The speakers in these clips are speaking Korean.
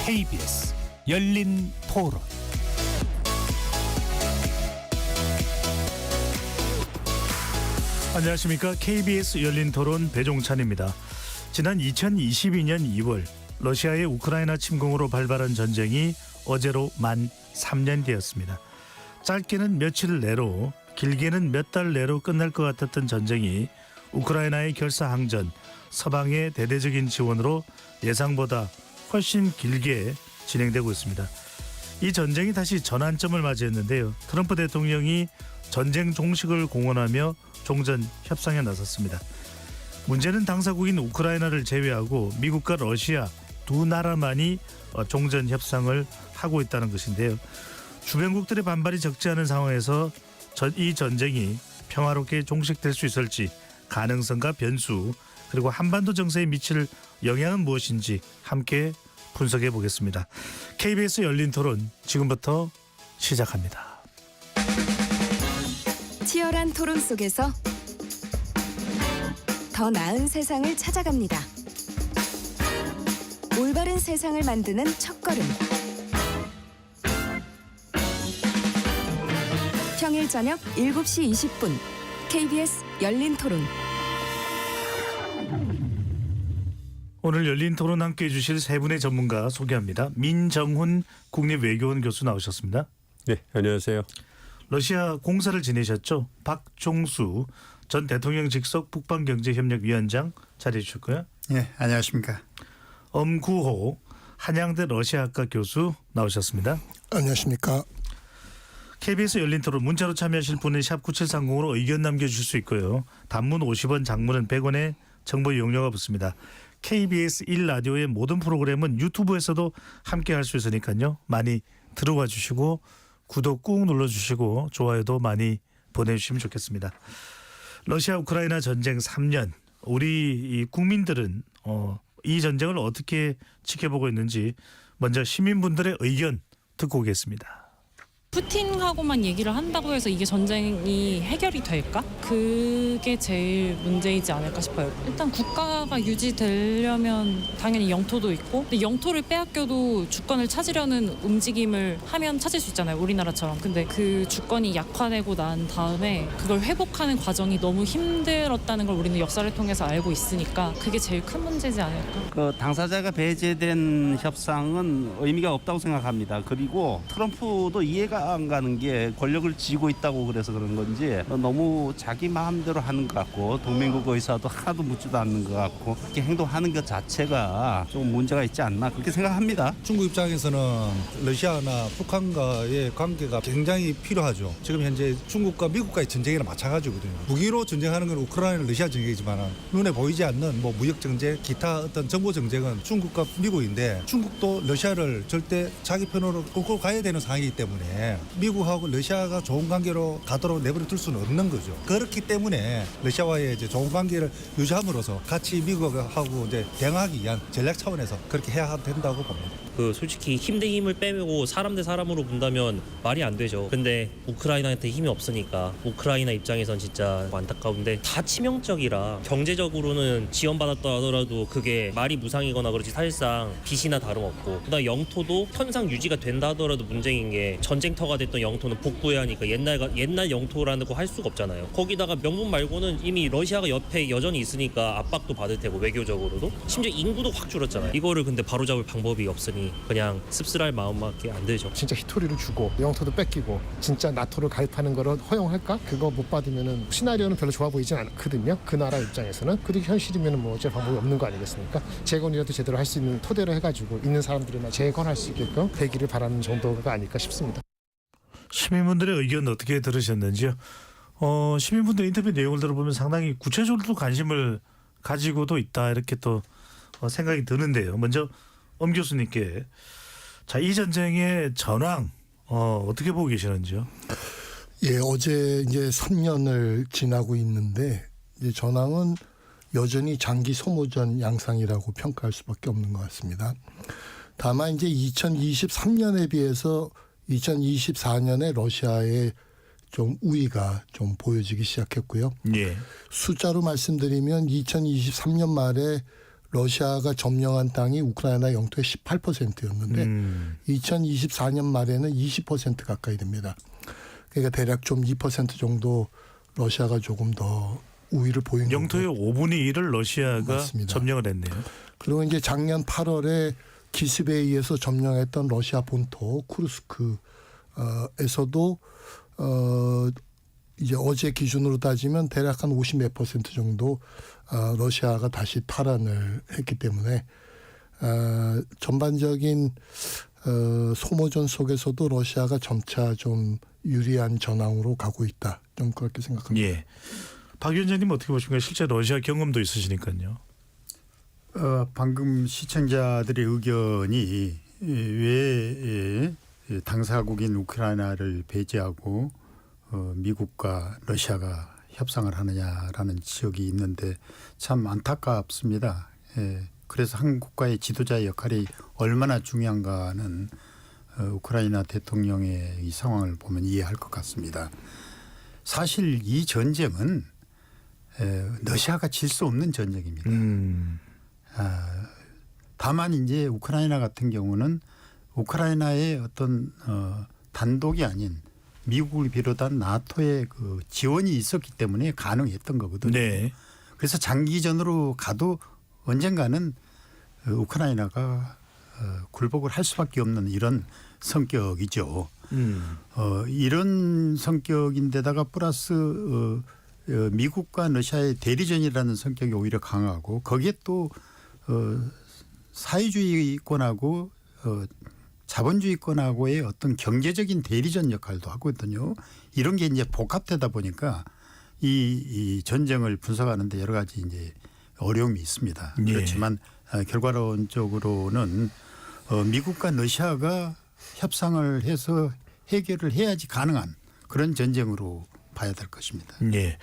KBS 열린 토론. 안녕하십니까. KBS 열린 토론 배종찬입니다. 지난 2022년 2월 러시아의 우크라이나 침공으로 발발한 전쟁이 어제로 만 3년 되었습니다. 짧게는 며칠 내로, 길게는 몇 달 내로 끝날 것 같았던 전쟁이 우크라이나의 결사항전, 서방의 대대적인 지원으로 예상보다 훨씬 길게 진행되고 있습니다. 이 전쟁이 다시 전환점을 맞이했는데요. 트럼프 대통령이 전쟁 종식을 공언하며 종전 협상에 나섰습니다. 문제는 당사국인 우크라이나를 제외하고 미국과 러시아 두 나라만이 종전 협상을 하고 있다는 것인데요. 주변국들의 반발이 적지 않은 상황에서 이 전쟁이 평화롭게 종식될 수 있을지, 가능성과 변수, 그리고 한반도 정세에 미칠 영향은 무엇인지 함께 분석해 보겠습니다. KBS 열린 토론 지금부터 시작합니다. 치열한 토론 속에서 더 나은 세상을 찾아갑니다. 올바른 세상을 만드는 첫걸음. 평일 저녁 7시 20분 KBS 열린 토론. 오늘 열린 토론 함께해 주실 세 분의 전문가 소개합니다. 민정훈 국립외교원 교수 나오셨습니다. 네, 안녕하세요. 러시아 공사를 지내셨죠. 박종수 전 대통령 직속 북방경제협력위원장 자리해 주셨고요. 네, 안녕하십니까. 엄구호 한양대 러시아학과 교수 나오셨습니다. 안녕하십니까. KBS 열린 토론 문자로 참여하실 분은 샵 9730으로 의견 남겨주실 수 있고요. 단문 50원, 장문은 100원의 정보 이용료가 붙습니다. KBS 1라디오의 모든 프로그램은 유튜브에서도 함께할 수 있으니까요. 많이 들어와 주시고 구독 꾹 눌러주시고 좋아요도 많이 보내주시면 좋겠습니다. 러시아 우크라이나 전쟁 3년, 우리 국민들은 이 전쟁을 어떻게 지켜보고 있는지 먼저 시민분들의 의견 듣고 오겠습니다. 푸틴하고만 얘기를 한다고 해서 이게 전쟁이 해결이 될까? 그게 제일 문제이지 않을까 싶어요. 일단 국가가 유지되려면 당연히 영토도 있고, 근데 영토를 빼앗겨도 주권을 찾으려는 움직임을 하면 찾을 수 있잖아요, 우리나라처럼. 근데 그 주권이 약화되고 난 다음에 그걸 회복하는 과정이 너무 힘들었다는 걸 우리는 역사를 통해서 알고 있으니까 그게 제일 큰 문제지 않을까? 그 당사자가 배제된 협상은 의미가 없다고 생각합니다. 그리고 트럼프도 이해가 안 가는 게 권력을 쥐고 있다고 그래서 그런 건지 너무 자기 마음대로 하는 것 같고, 동맹국 의사도 하나도 묻지도 않는 것 같고, 그렇게 행동하는 것 자체가 좀 문제가 있지 않나 그렇게 생각합니다. 중국 입장에서는 러시아나 북한과의 관계가 굉장히 필요하죠. 지금 현재 중국과 미국과의 전쟁이랑 마찬가지거든요. 무기로 전쟁하는 건 우크라이나 러시아 전쟁이지만 눈에 보이지 않는 무역 전쟁, 기타 어떤 정보 전쟁은 중국과 미국인데, 중국도 러시아를 절대 자기 편으로 끌고 가야 되는 상황이기 때문에 미국하고 러시아가 좋은 관계로 가도록 내버려 둘 수는 없는 거죠. 그렇기 때문에 러시아와의 이제 좋은 관계를 유지함으로써 같이 미국하고 이제 대응하기 위한 전략 차원에서 그렇게 해야 된다고 봅니다. 솔직히 힘 대 힘을 빼고 사람 대 사람으로 본다면 말이 안 되죠. 근데 우크라이나한테 힘이 없으니까 우크라이나 입장에선 진짜 안타까운데, 다 치명적이라 경제적으로는 지원받았다 하더라도 그게 말이 무상이거나 그렇지 사실상 빚이나 다름없고, 그다음 영토도 현상 유지가 된다 하더라도 문제인 게 전쟁터가 됐던 영토는 복구해야 하니까 옛날 영토라는 거 할 수가 없잖아요. 거기다가 명분 말고는 이미 러시아가 옆에 여전히 있으니까 압박도 받을 테고, 외교적으로도 심지어 인구도 확 줄었잖아요. 이거를 근데 바로잡을 방법이 없으니 그냥 씁쓸할 마음밖에 안 들죠. 진짜 히토리를 주고 영토도 뺏기고 진짜 나토를 가입하는 거를 허용할까? 그거 못 받으면은 시나리오는 별로 좋아 보이진 않거든요. 그 나라 입장에서는. 그리고 현실이면은 뭐 어째 방법이 없는 거 아니겠습니까? 재건이라도 제대로 할 수 있는 토대로 해가지고 있는 사람들이나 재건할 수 있게끔 되기를 바라는 정도가 아닐까 싶습니다. 시민분들의 의견 어떻게 들으셨는지요? 시민분들 인터뷰 내용을 들어보면 상당히 구체적으로 관심을 가지고도 있다, 이렇게 또 생각이 드는데요. 먼저 엄 교수님께, 자, 이 전쟁의 전황 어떻게 보고 계시는지요? 예, 어제 이제 3년을 지나고 있는데 이제 전황은 여전히 장기 소모전 양상이라고 평가할 수밖에 없는 것 같습니다. 다만 이제 2023년에 비해서 2024년에 러시아의 좀 우위가 좀 보여지기 시작했고요. 예. 숫자로 말씀드리면 2023년 말에 러시아가 점령한 땅이 우크라이나 영토의 18%였는데 2024년 말에는 20% 가까이 됩니다. 그러니까 대략 좀 2% 정도 러시아가 조금 더 우위를 보인 영토의 거고. 5분의 1을 러시아가 맞습니다. 점령을 했네요. 그리고 이제 작년 8월에 기습에 의해서 점령했던 러시아 본토 쿠르스크에서도 이제 어제 기준으로 따지면 대략 한 50 몇 % 정도 러시아가 다시 탈환을 했기 때문에 전반적인 소모전 속에서도 러시아가 점차 좀 유리한 전황으로 가고 있다. 좀 그렇게 생각합니다. 예. 박 위원장님 어떻게 보십니까? 실제 러시아 경험도 있으시니까요. 방금 시청자들의 의견이 왜 당사국인 우크라이나를 배제하고 미국과 러시아가 협상을 하느냐라는 지적이 있는데 참 안타깝습니다. 그래서 한 국가의 지도자의 역할이 얼마나 중요한가는 우크라이나 대통령의 이 상황을 보면 이해할 것 같습니다. 사실 이 전쟁은 러시아가 질 수 없는 전쟁입니다. 다만 이제 우크라이나 같은 경우는 우크라이나의 어떤 단독이 아닌 미국을 비롯한 나토의 그 지원이 있었기 때문에 가능했던 거거든요. 네. 그래서 장기전으로 가도 언젠가는 우크라이나가 굴복을 할 수밖에 없는 이런 성격이죠. 이런 성격인데다가 플러스 미국과 러시아의 대리전이라는 성격이 오히려 강하고 거기에 또 사회주의권하고 자본주의권하고의 어떤 경제적인 대리전 역할도 하거든요. 이런 게 이제 복합되다 보니까 이 전쟁을 분석하는데 여러 가지 이제 어려움이 있습니다. 예. 그렇지만 결과론적으로는 미국과 러시아가 협상을 해서 해결을 해야지 가능한 그런 전쟁으로 봐야 될 것입니다. 예.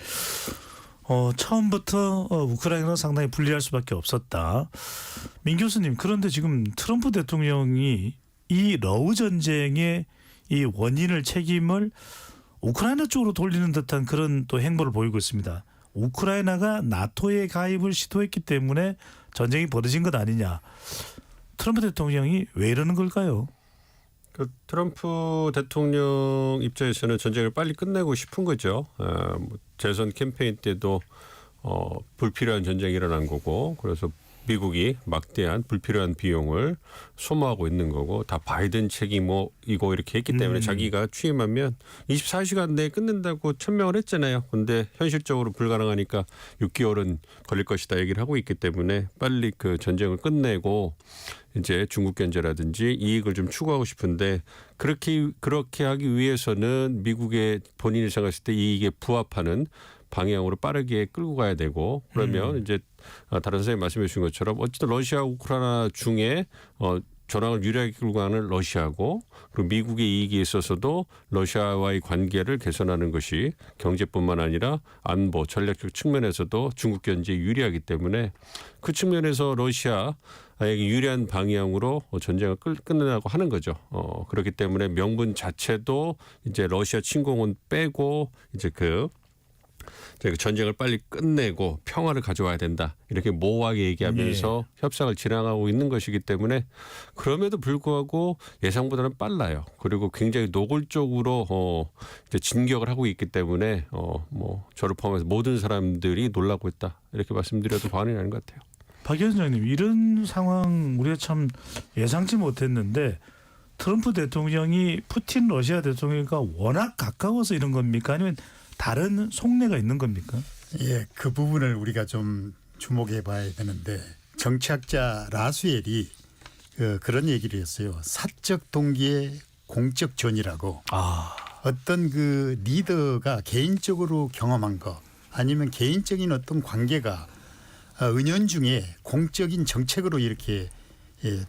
처음부터 우크라이나가 상당히 불리할 수밖에 없었다. 민 교수님, 그런데 지금 트럼프 대통령이 이 러우 전쟁의 이 원인을 책임을 우크라이나 쪽으로 돌리는 듯한 그런 또 행보를 보이고 있습니다. 우크라이나가 나토에 가입을 시도했기 때문에 전쟁이 벌어진 것 아니냐. 트럼프 대통령이 왜 이러는 걸까요? 그 트럼프 대통령 입장에서는 전쟁을 빨리 끝내고 싶은 거죠. 재선 캠페인 때도 불필요한 전쟁이 일어난 거고, 그래서 미국이 막대한 불필요한 비용을 소모하고 있는 거고, 다 바이든 책임이고 이렇게 했기 때문에 자기가 취임하면 24시간 내에 끝낸다고 천명을 했잖아요. 그런데 현실적으로 불가능하니까 6개월은 걸릴 것이다 얘기를 하고 있기 때문에 빨리 그 전쟁을 끝내고 이제 중국 견제라든지 이익을 좀 추구하고 싶은데 그렇게 하기 위해서는 미국의 본인이 생각했을 때 이익에 부합하는 방향으로 빠르게 끌고 가야 되고 그러면 이제 다른 선생님 말씀해 주신 것처럼 어쨌든 러시아 우크라이나 중에 전황을 유리하게 끌고 가는 러시아고 그리고 미국의 이익에 있어서도 러시아와의 관계를 개선하는 것이 경제뿐만 아니라 안보 전략적 측면에서도 중국 견제에 유리하기 때문에 그 측면에서 러시아에게 유리한 방향으로 전쟁을 끝내려고 하는 거죠. 그렇기 때문에 명분 자체도 이제 러시아 침공은 빼고 이제 그 전쟁을 빨리 끝내고 평화를 가져와야 된다. 이렇게 모호하게 얘기하면서 협상을 진행하고 있는 것이기 때문에 그럼에도 불구하고 예상보다는 빨라요. 그리고 굉장히 노골적으로 이제 진격을 하고 있기 때문에 뭐 저를 포함해서 모든 사람들이 놀라고 있다. 이렇게 말씀드려도 과언이 아닌 것 같아요. 박 위원장님, 이런 상황 우리가 참 예상치 못했는데 트럼프 대통령이 푸틴 러시아 대통령과 워낙 가까워서 이런 겁니까? 아니면 다른 속내가 있는 겁니까? 예, 그 부분을 우리가 좀 주목해 봐야 되는데 정치학자 라수엘이 그런 얘기를 했어요. 사적 동기의 공적 전이라고. 어떤 그 리더가 개인적으로 경험한 거 아니면 개인적인 어떤 관계가 은연중에 공적인 정책으로 이렇게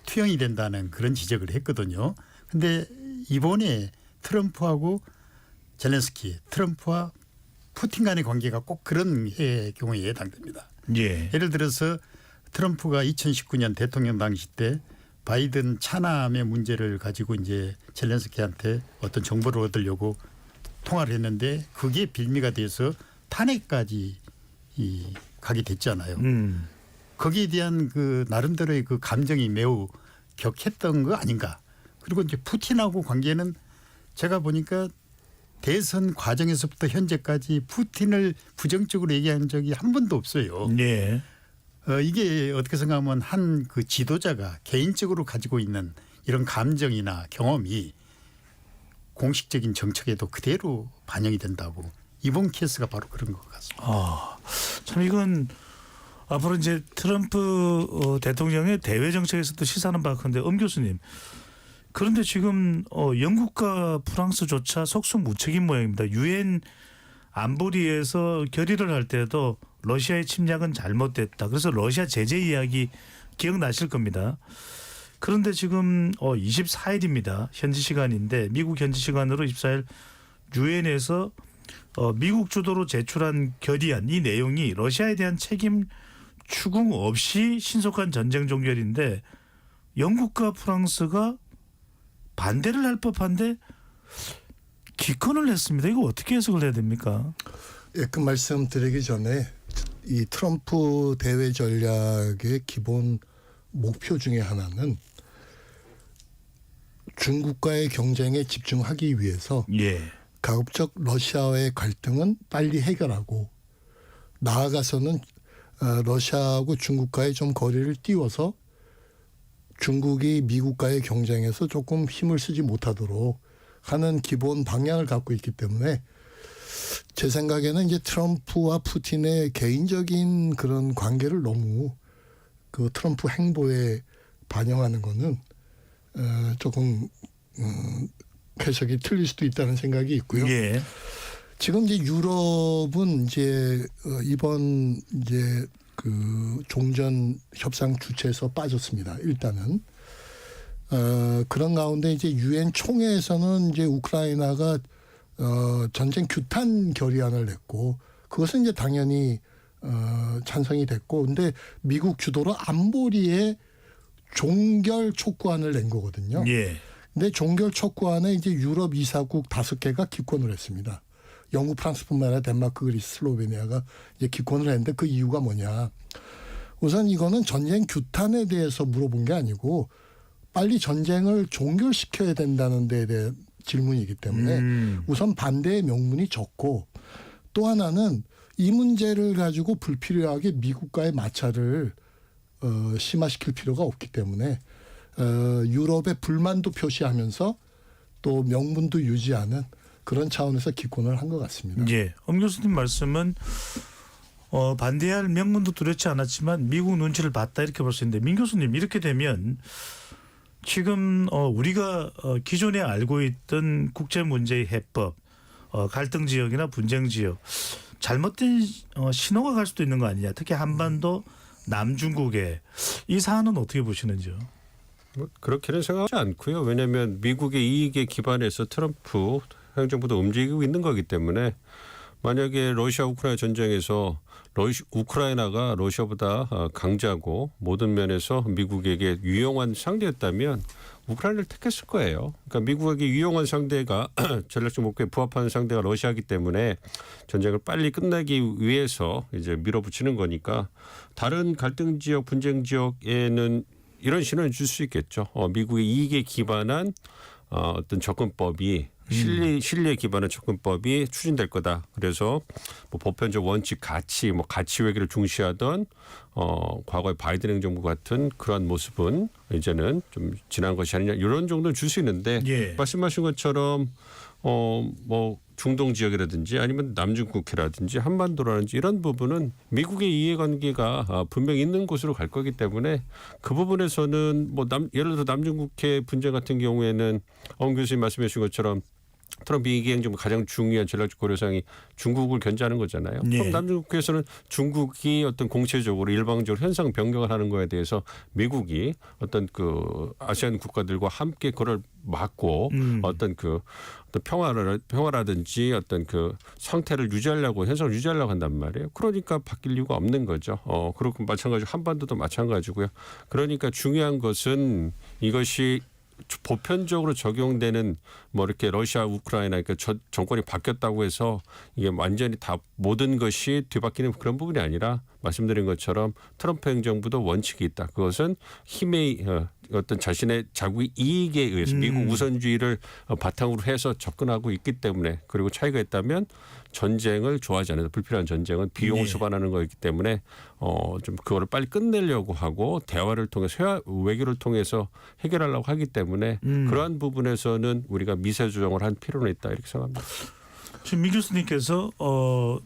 투영이 된다는 그런 지적을 했거든요. 근데 이번에 트럼프하고 젤렌스키, 트럼프와 푸틴 간의 관계가 꼭 그런 경우에 해당됩니다. 예. 예를 들어서 트럼프가 2019년 대통령 당시 때 바이든 차남의 문제를 가지고 이제 젤렌스키한테 어떤 정보를 얻으려고 통화를 했는데 그게 빌미가 돼서 탄핵까지 가게 됐잖아요. 거기에 대한 그 나름대로의 그 감정이 매우 격했던 거 아닌가. 그리고 이제 푸틴하고 관계는 제가 보니까 대선 과정에서부터 현재까지 푸틴을 부정적으로 얘기한 적이 한 번도 없어요. 예. 이게 어떻게 생각하면 한 그 지도자가 개인적으로 가지고 있는 이런 감정이나 경험이 공식적인 정책에도 그대로 반영이 된다고. 이번 케이스가 바로 그런 것 같습니다. 참 이건 앞으로 이제 트럼프 대통령의 대외 정책에서도 시사하는 바건데 엄 교수님. 그런데 지금 영국과 프랑스조차 속수무책인 모양입니다. 유엔 안보리에서 결의를 할 때도 러시아의 침략은 잘못됐다. 그래서 러시아 제재 이야기 기억나실 겁니다. 그런데 지금 24일입니다. 현지 시간인데 미국 현지 시간으로 24일 유엔에서 미국 주도로 제출한 결의안 이 내용이 러시아에 대한 책임 추궁 없이 신속한 전쟁 종결인데 영국과 프랑스가 반대를 할 법한데 기권을 했습니다. 이거 어떻게 해석을 해야 됩니까? 예, 그 말씀드리기 전에 이 트럼프 대외 전략의 기본 목표 중에 하나는 중국과의 경쟁에 집중하기 위해서 예. 가급적 러시아와의 갈등은 빨리 해결하고 나아가서는 러시아하고 중국과의 좀 거리를 띄워서 중국이 미국과의 경쟁에서 조금 힘을 쓰지 못하도록 하는 기본 방향을 갖고 있기 때문에 제 생각에는 이제 트럼프와 푸틴의 개인적인 그런 관계를 너무 그 트럼프 행보에 반영하는 거는 조금 해석이 틀릴 수도 있다는 생각이 있고요. 예. 지금 이제 유럽은 이제 이번 이제 그 종전 협상 주체에서 빠졌습니다. 일단은 그런 가운데 이제 유엔 총회에서는 이제 우크라이나가 전쟁 규탄 결의안을 냈고 그것은 이제 당연히 찬성이 됐고 근데 미국 주도로 안보리에 종결 촉구안을 낸 거거든요. 예. 근데 종결 촉구안에 이제 유럽 이사국 5개가 기권을 했습니다. 영국, 프랑스뿐만 아니라 덴마크, 그리스, 슬로베니아가 이제 기권을 했는데 그 이유가 뭐냐? 우선 이거는 전쟁 규탄에 대해서 물어본 게 아니고 빨리 전쟁을 종결시켜야 된다는 데에 대한 질문이기 때문에 우선 반대의 명분이 적고 또 하나는 이 문제를 가지고 불필요하게 미국과의 마찰을 심화시킬 필요가 없기 때문에 유럽의 불만도 표시하면서 또 명분도 유지하는 그런 차원에서 기권을 한 것 같습니다. 예. 엄 교수님 말씀은 반대할 명분도 뚜렷지 않았지만 미국 눈치를 봤다 이렇게 볼 수 있는데 민 교수님 이렇게 되면 지금 우리가 기존에 알고 있던 국제 문제의 해법, 갈등 지역이나 분쟁 지역 잘못된 신호가 갈 수도 있는 거 아니냐. 특히 한반도 남중국에 이 사안은 어떻게 보시는지요? 뭐 그렇게는 생각하지 않고요. 왜냐하면 미국의 이익에 기반해서 트럼프 행정부도 움직이고 있는 거기 때문에 만약에 러시아 우크라이나 전쟁에서 우크라이나가 러시아보다 강자고 모든 면에서 미국에게 유용한 상대였다면 우크라이나를 택했을 거예요. 그러니까 미국에게 유용한 상대가 전략적 목표에 부합하는 상대가 러시아이기 때문에 전쟁을 빨리 끝내기 위해서 이제 밀어붙이는 거니까 다른 갈등 지역, 분쟁 지역에는 이런 신호를 줄 수 있겠죠. 미국의 이익에 기반한 어떤 접근법이 실리에 기반한 접근법이 추진될 거다. 그래서 뭐 보편적 원칙, 가치, 뭐 가치 외교를 중시하던 과거의 바이든 행정부 같은 그러한 모습은 이제는 좀 지난 것이 아니냐 이런 정도는 줄 수 있는데 예. 말씀하신 것처럼 뭐 중동 지역이라든지 아니면 남중국해라든지 한반도라든지 이런 부분은 미국의 이해관계가 분명히 있는 곳으로 갈 거기 때문에 그 부분에서는 뭐 예를 들어 남중국해 분쟁 같은 경우에는 엄 교수님 말씀해 주신 것처럼 트럼프 이기 행정부 가장 중요한 전략적 고려사항이 중국을 견제하는 거잖아요. 예. 그럼 남중국해에서는 중국이 어떤 공체적으로 일방적으로 현상 변경을 하는 거에 대해서 미국이 어떤 그 아시안 국가들과 함께 그걸 막고 어떤 그 평화라든지 어떤 그 상태를 유지하려고 현상을 유지하려고 한단 말이에요. 그러니까 바뀔 이유가 없는 거죠. 그렇고 마찬가지로 한반도도 마찬가지고요. 그러니까 중요한 것은 이것이 보편적으로 적용되는 뭐 이렇게 러시아 우크라이나 그러니까 정권이 바뀌었다고 해서 이게 완전히 다 모든 것이 뒤바뀌는 그런 부분이 아니라 말씀드린 것처럼 트럼프 행정부도 원칙이 있다. 그것은 힘의 어떤 자신의 자국의 이익에 의해서 미국 우선주의를 바탕으로 해서 접근하고 있기 때문에 그리고 차이가 있다면 전쟁을 좋아하지 않아서 불필요한 전쟁은 비용을 네. 수반하는 거이기 때문에 좀 그거를 빨리 끝내려고 하고 대화를 통해서 외교를 통해서 해결하려고 하기 때문에 그러한 부분에서는 우리가 미세 조정을 한 필요는 있다 이렇게 생각합니다. 지금 미 교수님께서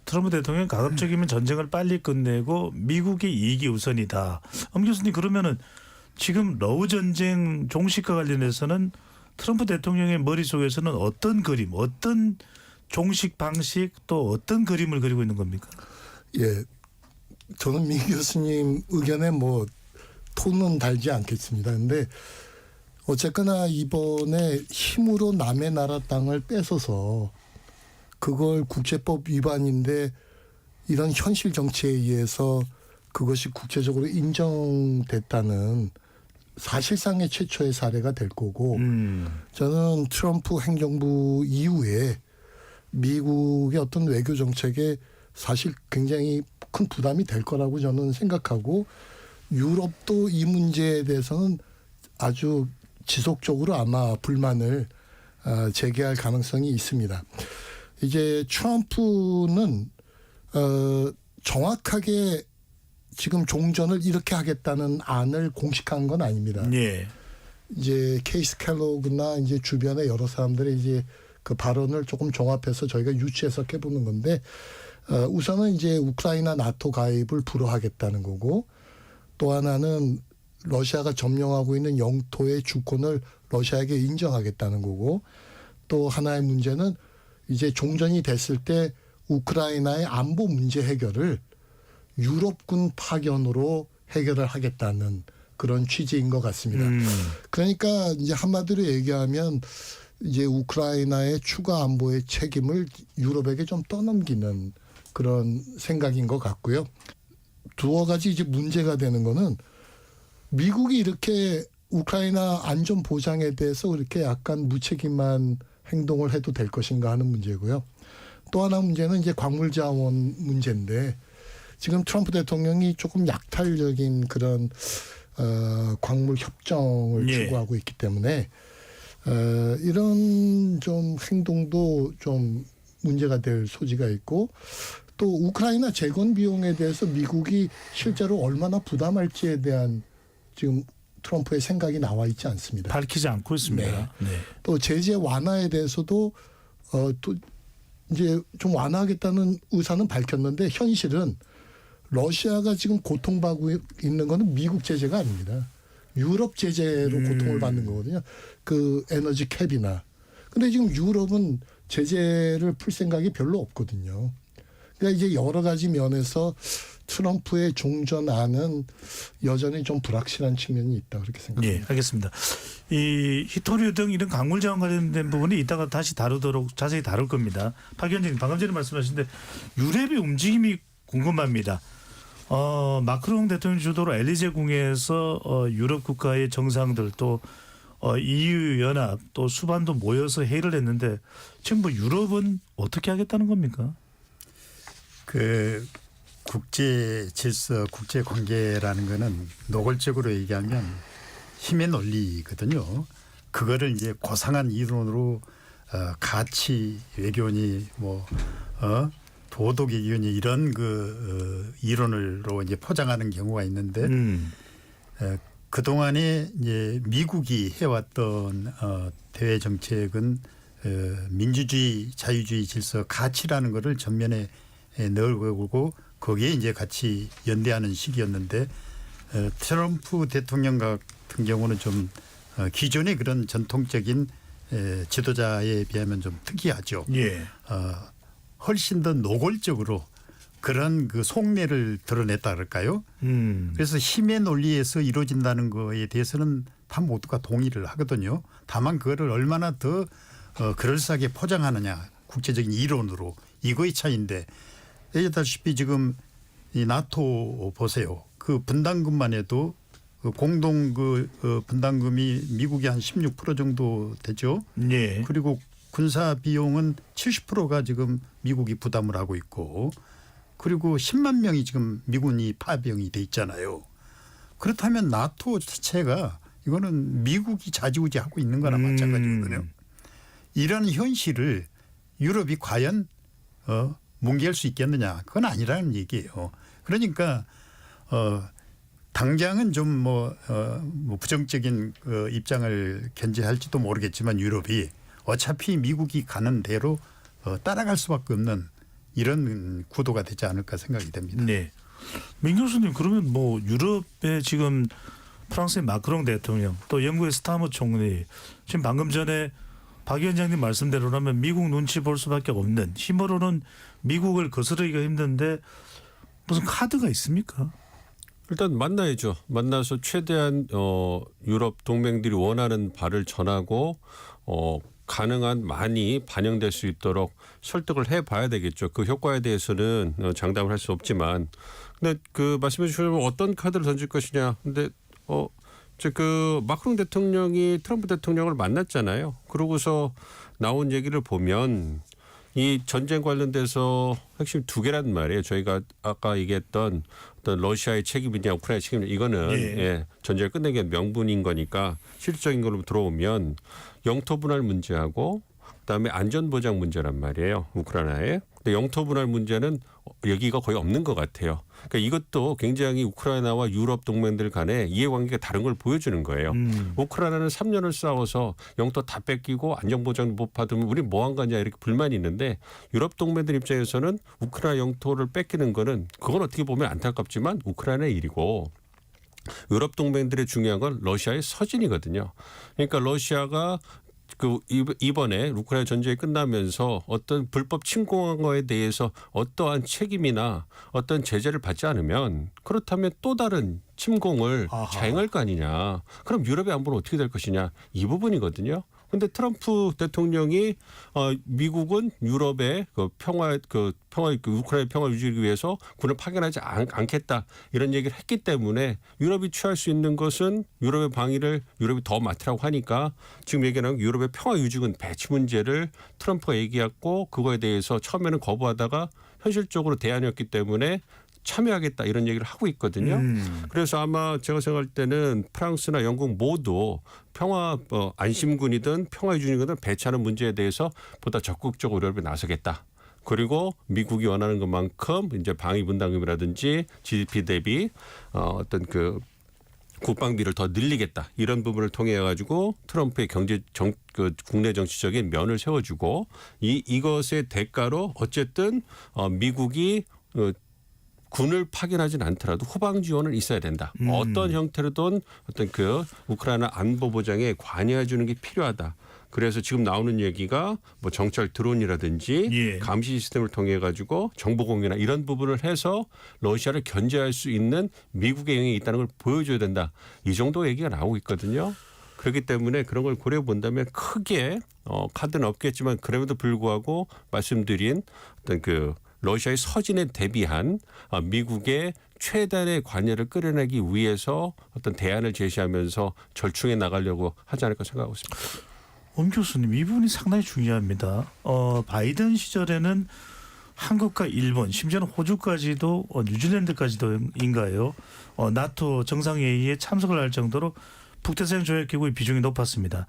트럼프 대통령 가급적이면 전쟁을 빨리 끝내고 미국의 이익이 우선이다. 엄 교수님 그러면은 지금 러우 전쟁 종식과 관련해서는 트럼프 대통령의 머릿속에서는 어떤 그림, 어떤 종식 방식 또 어떤 그림을 그리고 있는 겁니까? 예, 저는 미 교수님 의견에 뭐 톤은 달지 않겠습니다. 근데 어쨌거나 이번에 힘으로 남의 나라 땅을 뺏어서 그걸 국제법 위반인데 이런 현실 정치에 의해서 그것이 국제적으로 인정됐다는 사실상의 최초의 사례가 될 거고 저는 트럼프 행정부 이후에 미국의 어떤 외교 정책에 사실 굉장히 큰 부담이 될 거라고 저는 생각하고 유럽도 이 문제에 대해서는 아주 지속적으로 아마 불만을 제기할 가능성이 있습니다. 이제 트럼프는 정확하게 지금 종전을 이렇게 하겠다는 안을 공식한 건 아닙니다. 예. 이제 케이스 켈로그나 이제 주변의 여러 사람들의 이제 그 발언을 조금 종합해서 저희가 유추해서 해보는 건데 우선은 이제 우크라이나 나토 가입을 불허하겠다는 거고 또 하나는 러시아가 점령하고 있는 영토의 주권을 러시아에게 인정하겠다는 거고 또 하나의 문제는 이제 종전이 됐을 때 우크라이나의 안보 문제 해결을 유럽군 파견으로 해결을 하겠다는 그런 취지인 것 같습니다. 그러니까 이제 한마디로 얘기하면 이제 우크라이나의 추가 안보의 책임을 유럽에게 좀 떠넘기는 그런 생각인 것 같고요. 두어 가지 이제 문제가 되는 거는 미국이 이렇게 우크라이나 안전 보장에 대해서 그렇게 약간 무책임한 행동을 해도 될 것인가 하는 문제고요. 또 하나 문제는 이제 광물 자원 문제인데 지금 트럼프 대통령이 조금 약탈적인 그런 광물 협정을 예. 추구하고 있기 때문에 이런 좀 행동도 좀 문제가 될 소지가 있고 또 우크라이나 재건 비용에 대해서 미국이 실제로 얼마나 부담할지에 대한 지금 트럼프의 생각이 나와 있지 않습니다. 밝히지 않고 있습니다. 네. 또 제재 완화에 대해서도 또 이제 좀 완화하겠다는 의사는 밝혔는데 현실은 러시아가 지금 고통받고 있는 거는 미국 제재가 아닙니다. 유럽 제재로 고통을 받는 거거든요. 그 에너지 캡이나. 근데 지금 유럽은 제재를 풀 생각이 별로 없거든요. 그러니까 이제 여러 가지 면에서 트럼프의 종전안은 여전히 좀 불확실한 측면이 있다 그렇게 생각합니다. 예, 알겠습니다. 이 히토류 등 이런 광물 자원 관련된 부분이 이따가 다시 다루도록 자세히 다룰 겁니다. 박 위원장님 방금 전에 말씀하셨는데 유럽의 움직임이 궁금합니다. 마크롱 대통령 주도로 엘리제 궁에서 유럽 국가의 정상들 또 EU 연합 또 수반도 모여서 회의를 했는데 지금 뭐 유럽은 어떻게 하겠다는 겁니까? 그 국제 질서, 국제 관계라는 거는 노골적으로 얘기하면 힘의 논리거든요. 그거를 이제 고상한 이론으로 가치 외교니 뭐 도덕 외교니 이런 그 이론으로 이제 포장하는 경우가 있는데 그 동안에 이제 미국이 해왔던 대외 정책은 민주주의, 자유주의 질서, 가치라는 거를 전면에 넣으려고 거기에 이제 같이 연대하는 시기였는데 트럼프 대통령 같은 경우는 좀 기존의 그런 전통적인 지도자에 비하면 좀 특이하죠. 예. 훨씬 더 노골적으로 그런 그 속내를 드러냈다 그럴까요? 그래서 힘의 논리에서 이루어진다는 거에 대해서는 다 모두가 동의를 하거든요. 다만 그거를 얼마나 더 그럴싸하게 포장하느냐 국제적인 이론으로 이거의 차이인데 얘기했다시피 지금 이 나토 보세요. 그 분담금만 해도 공동 분담금이 미국이 한 16% 정도 되죠. 예. 그리고 군사 비용은 70%가 지금 미국이 부담을 하고 있고, 그리고 10만 명이 지금 미군이 파병이 돼 있잖아요. 그렇다면 나토 자체가 이거는 미국이 좌지우지하고 있는 거나 마찬가지거든요. 이런 현실을 유럽이 과연 뭉개할 수 있겠느냐? 그건 아니라는 얘기예요. 그러니까 당장은 좀 뭐 부정적인 입장을 견제할지도 모르겠지만 유럽이 어차피 미국이 가는 대로 따라갈 수밖에 없는 이런 구도가 되지 않을까 생각이 됩니다. 네. 민 교수님, 그러면 뭐 유럽의 지금 프랑스의 마크롱 대통령, 또 영국의 스타머 총리, 지금 방금 전에 박 위원장님 말씀대로라면 미국 눈치 볼 수밖에 없는, 힘으로는 미국을 거스르기가 힘든데 무슨 카드가 있습니까? 일단 만나야죠. 만나서 최대한 유럽 동맹들이 원하는 바를 전하고 가능한 많이 반영될 수 있도록 설득을 해봐야 되겠죠. 그 효과에 대해서는 장담을 할 수 없지만, 근데 그 말씀해 주시면 어떤 카드를 던질 것이냐. 근데 그 마크롱 대통령이 트럼프 대통령을 만났잖아요. 그러고서 나온 얘기를 보면 이 전쟁 관련돼서 핵심 두 개란 말이에요. 저희가 아까 얘기했던 어떤 러시아의 책임이냐 우크라이나의 책임이냐, 이거는 예, 전쟁을 끝내기 위한 명분인 거니까 실질적인 걸로 들어오면 영토 분할 문제하고 그다음에 안전보장 문제란 말이에요. 우크라이나에. 근데 영토 분할 문제는 여기가 거의 없는 것 같아요. 그러니까 이것도 굉장히 우크라이나와 유럽 동맹들 간의 이해관계가 다른 걸 보여주는 거예요. 우크라이나는 3년을 싸워서 영토 다 뺏기고 안전보장도 못 받으면 우리 뭐 한 거냐 이렇게 불만이 있는데, 유럽 동맹들 입장에서는 우크라이나 영토를 뺏기는 거는 그건 어떻게 보면 안타깝지만 우크라이나의 일이고, 유럽 동맹들의 중요한 건 러시아의 서진이거든요. 그러니까 러시아가 이번에 우크라이나 전쟁이 끝나면서 어떤 불법 침공한 거에 대해서 어떠한 책임이나 어떤 제재를 받지 않으면, 그렇다면 또 다른 침공을 자행할 거 아니냐. 그럼 유럽의 안보는 어떻게 될 것이냐. 이 부분이거든요. 근데 트럼프 대통령이 미국은 유럽의 우크라이나 평화 유지를 위해서 군을 파견하지 않겠다 이런 얘기를 했기 때문에 유럽이 취할 수 있는 것은 유럽의 방위를 유럽이 더 맡으라고 하니까, 지금 얘기하는 유럽의 평화 유지군 배치 문제를 트럼프가 얘기했고, 그거에 대해서 처음에는 거부하다가 현실적으로 대안이었기 때문에 참여하겠다 이런 얘기를 하고 있거든요. 그래서 아마 제가 생각할 때는 프랑스나 영국 모두 평화 안심군이든 평화유지군이든 배치하는 문제에 대해서 보다 적극적으로 유럽에 나서겠다. 그리고 미국이 원하는 것만큼 이제 방위 분담금이라든지 GDP 대비 어떤 그 국방비를 더 늘리겠다, 이런 부분을 통해 가지고 트럼프의 국내 정치적인 면을 세워주고, 이것의 대가로 어쨌든 미국이 군을 파견하진 않더라도 후방 지원은 있어야 된다. 어떤 형태로든 어떤 그 우크라이나 안보 보장에 관여해 주는 게 필요하다. 그래서 지금 나오는 얘기가 뭐 정찰 드론이라든지 감시 시스템을 통해 가지고 정보 공유나 이런 부분을 해서 러시아를 견제할 수 있는 미국의 영향이 있다는 걸 보여줘야 된다. 이 정도 얘기가 나오고 있거든요. 그렇기 때문에 그런 걸 고려해 본다면 크게 카드는 없겠지만, 그럼에도 불구하고 말씀드린 어떤 그 러시아의 서진에 대비한 미국의 최단의 관여를 끌어내기 위해서 어떤 대안을 제시하면서 절충해 나가려고 하지 않을까 생각하고 있습니다. 엄 교수님, 이 부분이 상당히 중요합니다. 바이든 시절에는 한국과 일본, 심지어는 호주까지도 뉴질랜드까지도인가요? 나토 정상회의에 참석을 할 정도로 북대서양 조약기구의 비중이 높았습니다.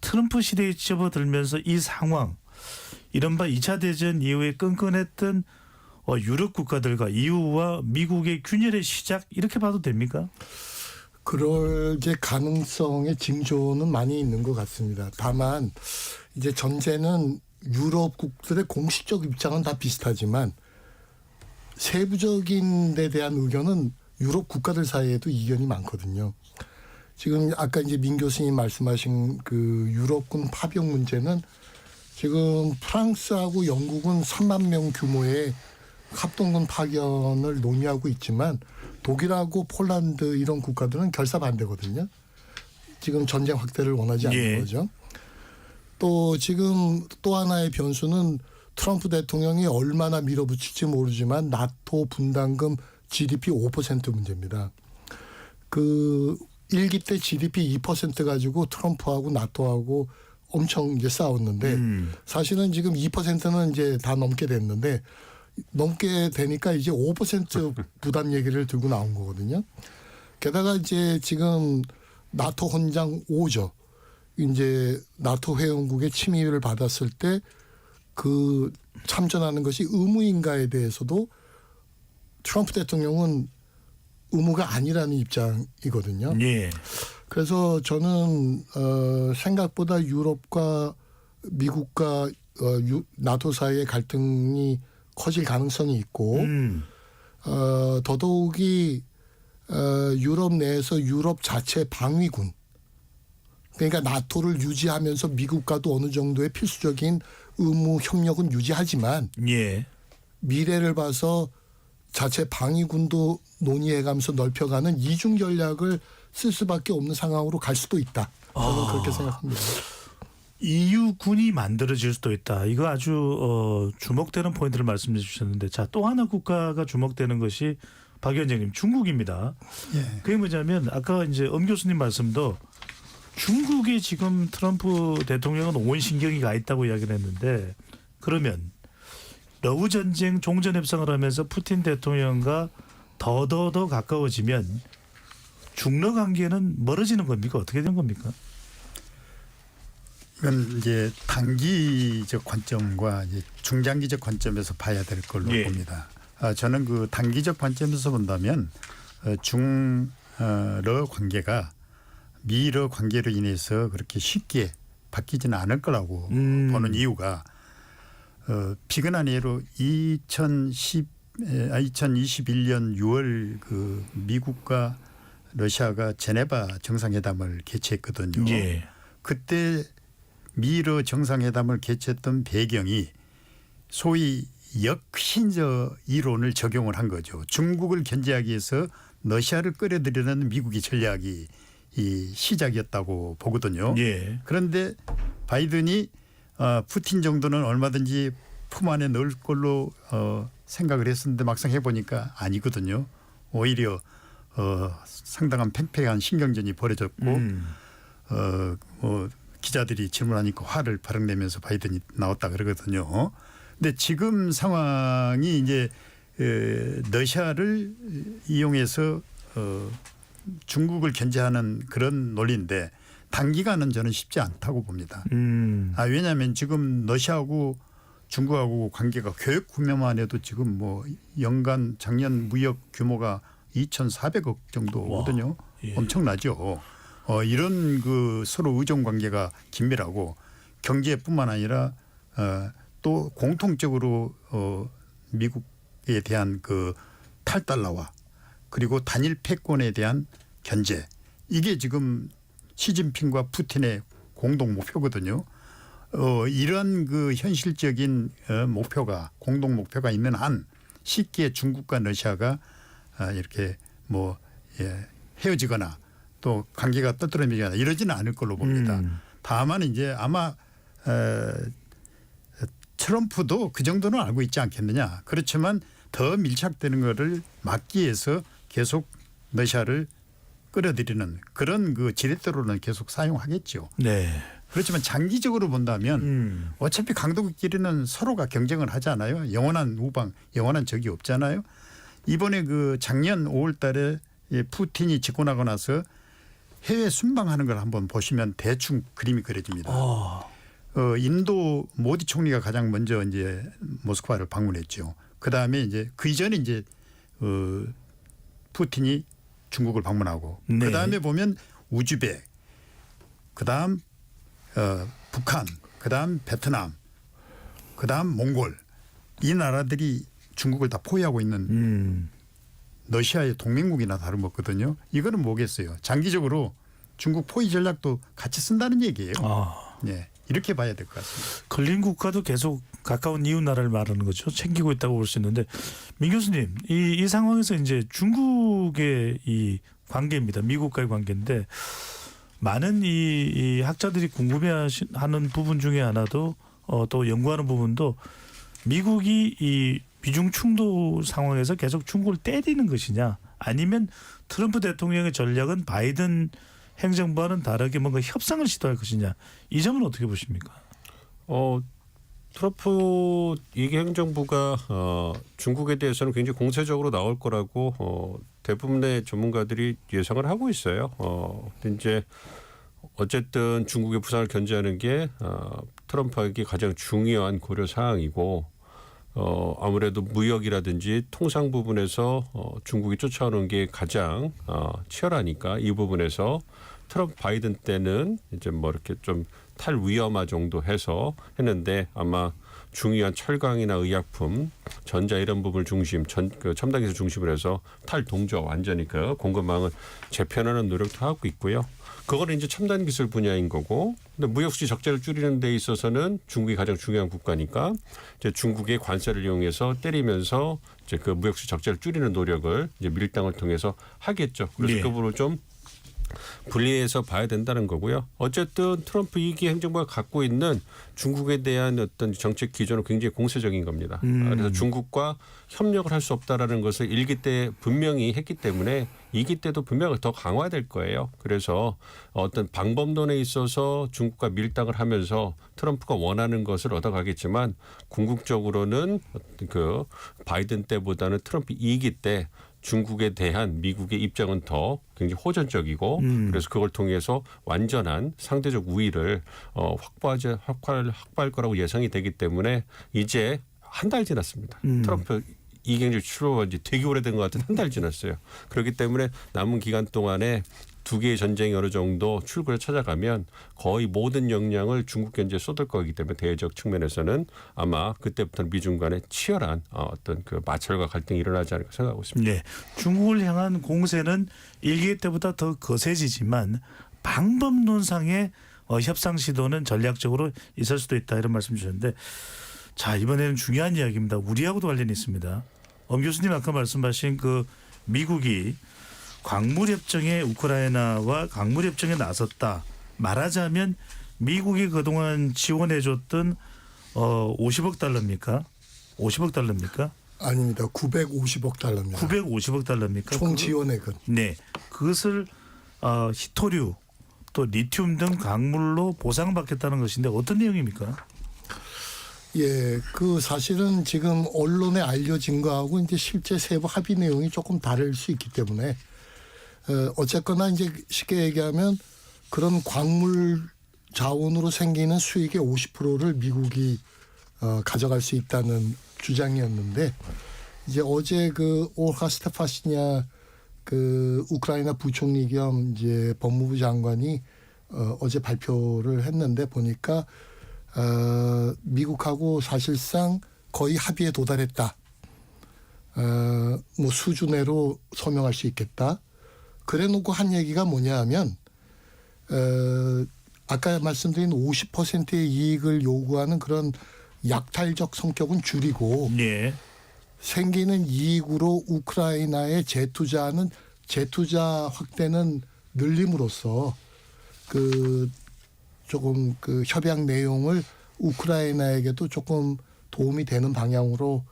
트럼프 시대에 접어들면서 이 상황, 이른바 2차 대전 이후에 끈끈했던 유럽 국가들과 EU와 미국의 균열의 시작, 이렇게 봐도 됩니까? 그럴 게 가능성의 징조는 많이 있는 것 같습니다. 다만 이제 전제는 유럽국들의 공식적 입장은 다 비슷하지만 세부적인 데 대한 의견은 유럽 국가들 사이에도 이견이 많거든요. 지금 아까 이제 민 교수님 말씀하신 그 유럽군 파병 문제는 지금 프랑스하고 영국은 3만 명 규모의 합동군 파견을 논의하고 있지만 독일하고 폴란드 이런 국가들은 결사 반대거든요. 지금 전쟁 확대를 원하지 않는 거죠. 또 지금 또 하나의 변수는 트럼프 대통령이 얼마나 밀어붙일지 모르지만 나토 분담금 GDP 5% 문제입니다. 그 1기 때 GDP 2% 가지고 트럼프하고 나토하고 엄청 이제 싸웠는데 사실은 지금 2%는 이제 다 넘게 됐는데 넘게 되니까 이제 5% 부담 얘기를 들고 나온 거거든요. 게다가 이제 지금 나토 헌장 5조 이제 나토 회원국의 침의를 받았을 때 그 참전하는 것이 의무인가에 대해서도 트럼프 대통령은 의무가 아니라는 입장이거든요. 예. 그래서 저는 생각보다 유럽과 미국과 나토 사이의 갈등이 커질 가능성이 있고 더더욱이 유럽 내에서 유럽 자체 방위군 그러니까 나토를 유지하면서 미국과도 어느 정도의 필수적인 의무 협력은 유지하지만 예. 미래를 봐서 자체 방위군도 논의해가면서 넓혀가는 이중 전략을 쓸 수밖에 없는 상황으로 갈 수도 있다. 저는 그렇게 생각합니다. EU 군이 만들어질 수도 있다. 이거 아주 주목되는 포인트를 말씀해 주셨는데 자, 또 하나 국가가 주목되는 것이 박 위원장님 중국입니다. 예. 그게 뭐냐면 아까 이제 엄 교수님 말씀도 중국에 지금 트럼프 대통령은 온 신경이 가 있다고 이야기를 했는데 그러면 러우 전쟁 종전 협상을 하면서 푸틴 대통령과 더 가까워지면 중러 관계는 멀어지는 겁니까? 어떻게 된 겁니까? 이건 이제 단기적 관점과 이제 중장기적 관점에서 봐야 될 걸로 예. 봅니다. 저는 그 단기적 관점에서 본다면 중러 관계가 미러 관계로 인해서 그렇게 쉽게 바뀌지는 않을 거라고 보는 이유가 피근한 예로 2021년 6월 그 미국과 러시아가 제네바 정상회담을 개최했거든요. 예. 그때 미러 정상회담을 개최했던 배경이 소위 역신저 이론을 적용을 한 거죠. 중국을 견제하기 위해서 러시아를 끌어들이는 미국의 전략이 이 시작이었다고 보거든요. 예. 그런데 바이든이 푸틴 정도는 얼마든지 품 안에 넣을 걸로 생각을 했었는데 막상 해보니까 아니거든요. 오히려 상당한 팽팽한 신경전이 벌어졌고 기자들이 질문하니까 화를 바락 내면서 바이든이 나왔다 그러거든요. 근데 지금 상황이 이제 러시아를 이용해서 중국을 견제하는 그런 논리인데 단기간은 저는 쉽지 않다고 봅니다. 왜냐하면 지금 러시아하고 중국하고 관계가 교역 구매만 해도 지금 뭐 연간 작년 무역 규모가 2,400억 정도거든요. 예. 엄청나죠. 이런 그 서로 의존 관계가 긴밀하고 경제뿐만 아니라 또 공통적으로 미국에 대한 그 탈달러와 그리고 단일 패권에 대한 견제 이게 지금 시진핑과 푸틴의 공동 목표거든요. 이런 그 현실적인 목표가 공동 목표가 있는 한 쉽게 중국과 러시아가 이렇게 뭐 헤어지거나 또 관계가 떠들어지거나 이러지는 않을 걸로 봅니다. 다만 이제 아마 트럼프도 그 정도는 알고 있지 않겠느냐. 그렇지만 더 밀착되는 것을 막기 위해서 계속 러시아를 끌어들이는 그런 그 지렛대로는 계속 사용하겠죠. 네. 그렇지만 장기적으로 본다면 어차피 강국끼리는 서로가 경쟁을 하잖아요. 영원한 우방, 영원한 적이 없잖아요. 이번에 그 작년 5월 달에 푸틴이 집권하고 나서 해외 순방하는 걸 한번 보시면 대충 그림이 그려집니다. 인도 모디 총리가 가장 먼저 이제 모스크바를 방문했죠. 그 다음에 이제 그 이전에 이제 푸틴이 중국을 방문하고 네. 그 다음에 보면 우즈벡, 그 다음 북한, 그 다음 베트남, 그 다음 몽골 이 나라들이 중국을 다 포위하고 있는 러시아의 동맹국이나 다름없거든요. 이거는 뭐겠어요. 장기적으로 중국 포위 전략도 같이 쓴다는 얘기예요. 네, 이렇게 봐야 될 것 같습니다. 걸린 국가도 계속 가까운 이웃 나라를 말하는 거죠. 챙기고 있다고 볼 수 있는데 민 교수님 이 상황에서 이제 중국의 이 관계입니다. 미국과의 관계인데 많은 이 학자들이 궁금해하는 부분 중에 하나도 또 연구하는 부분도 미국이 이 미중 충돌 상황에서 계속 중국을 때리는 것이냐, 아니면 트럼프 대통령의 전략은 바이든 행정부와는 다르게 뭔가 협상을 시도할 것이냐, 이 점은 어떻게 보십니까? 트럼프 2기 행정부가 중국에 대해서는 굉장히 공세적으로 나올 거라고 대부분의 전문가들이 예상을 하고 있어요. 근데 이제 어쨌든 중국의 부상을 견제하는 게 트럼프에게 가장 중요한 고려 사항이고, 아무래도 무역이라든지 통상 부분에서 중국이 쫓아오는 게 가장 치열하니까 이 부분에서 트럼프 바이든 때는 이제 뭐 이렇게 좀 탈위험화 정도 해서 했는데, 아마 중요한 철강이나 의약품, 전자 이런 부분을 중심, 첨단 기술 중심으로 해서 탈동조 완전히 그 공급망을 재편하는 노력도 하고 있고요. 그거는 이제 첨단 기술 분야인 거고, 근데 무역 수지 적자를 줄이는 데 있어서는 중국이 가장 중요한 국가니까 이제 중국의 관세를 이용해서 때리면서 이제 그 무역 수지 적자를 줄이는 노력을 이제 밀당을 통해서 하겠죠. 그래서 네. 그 부분을 좀 분리해서 봐야 된다는 거고요. 어쨌든 트럼프 2기 행정부가 갖고 있는 중국에 대한 어떤 정책 기조는 굉장히 공세적인 겁니다. 그래서 중국과 협력을 할 수 없다라는 것을 1기 때 분명히 했기 때문에 2기 때도 분명히 더 강화될 거예요. 그래서 어떤 방법론에 있어서 중국과 밀당을 하면서 트럼프가 원하는 것을 얻어가겠지만, 궁극적으로는 그 바이든 때보다는 트럼프 2기 때 중국에 대한 미국의 입장은 더 굉장히 호전적이고, 그래서 그걸 통해서 완전한 상대적 우위를 확보할 거라고 예상이 되기 때문에, 이제 한 달 지났습니다. 트럼프 이경질 출범한 지 되게 오래된 것 같은 한 달 지났어요. 그렇기 때문에 남은 기간 동안에 두 개의 전쟁이 어느 정도 출구를 찾아가면 거의 모든 역량을 중국 견제에 쏟을 거기 때문에, 대외적 측면에서는 아마 그때부터는 미중 간에 치열한 어떤 그 마찰과 갈등이 일어나지 않을까 생각하고 있습니다. 네, 중국을 향한 공세는 1기 때보다 더 거세지지만 방법론상의 협상 시도는 전략적으로 있을 수도 있다, 이런 말씀 주셨는데, 자, 이번에는 중요한 이야기입니다. 우리하고도 관련이 있습니다. 엄 교수님 아까 말씀하신 그 미국이 광물협정에, 우크라이나와 광물협정에 나섰다. 말하자면 미국이 그동안 지원해줬던 50억 달러입니까? 50억 달러입니까? 아닙니다. 950억 달러입니다. 950억 달러입니까? 총 지원액은. 네, 그것을 히토류 또 리튬 등 광물로 보상받겠다는 것인데, 어떤 내용입니까? 예, 그 사실은 지금 언론에 알려진 거하고 이제 실제 세부 합의 내용이 조금 다를 수 있기 때문에, 어쨌거나 이제 쉽게 얘기하면 그런 광물 자원으로 생기는 수익의 50%를 미국이 가져갈 수 있다는 주장이었는데, 이제 어제 그 올하 스테파시냐 그 우크라이나 부총리 겸 이제 법무부 장관이 어제 발표를 했는데, 보니까 미국하고 사실상 거의 합의에 도달했다. 뭐 수주 내로 소명할 수 있겠다. 그래 놓고 한 얘기가 뭐냐 하면, 아까 말씀드린 50%의 이익을 요구하는 그런 약탈적 성격은 줄이고, 네. 생기는 이익으로 우크라이나에 재투자하는 재투자 확대는 늘림으로써 그 조금 그 협약 내용을 우크라이나에게도 조금 도움이 되는 방향으로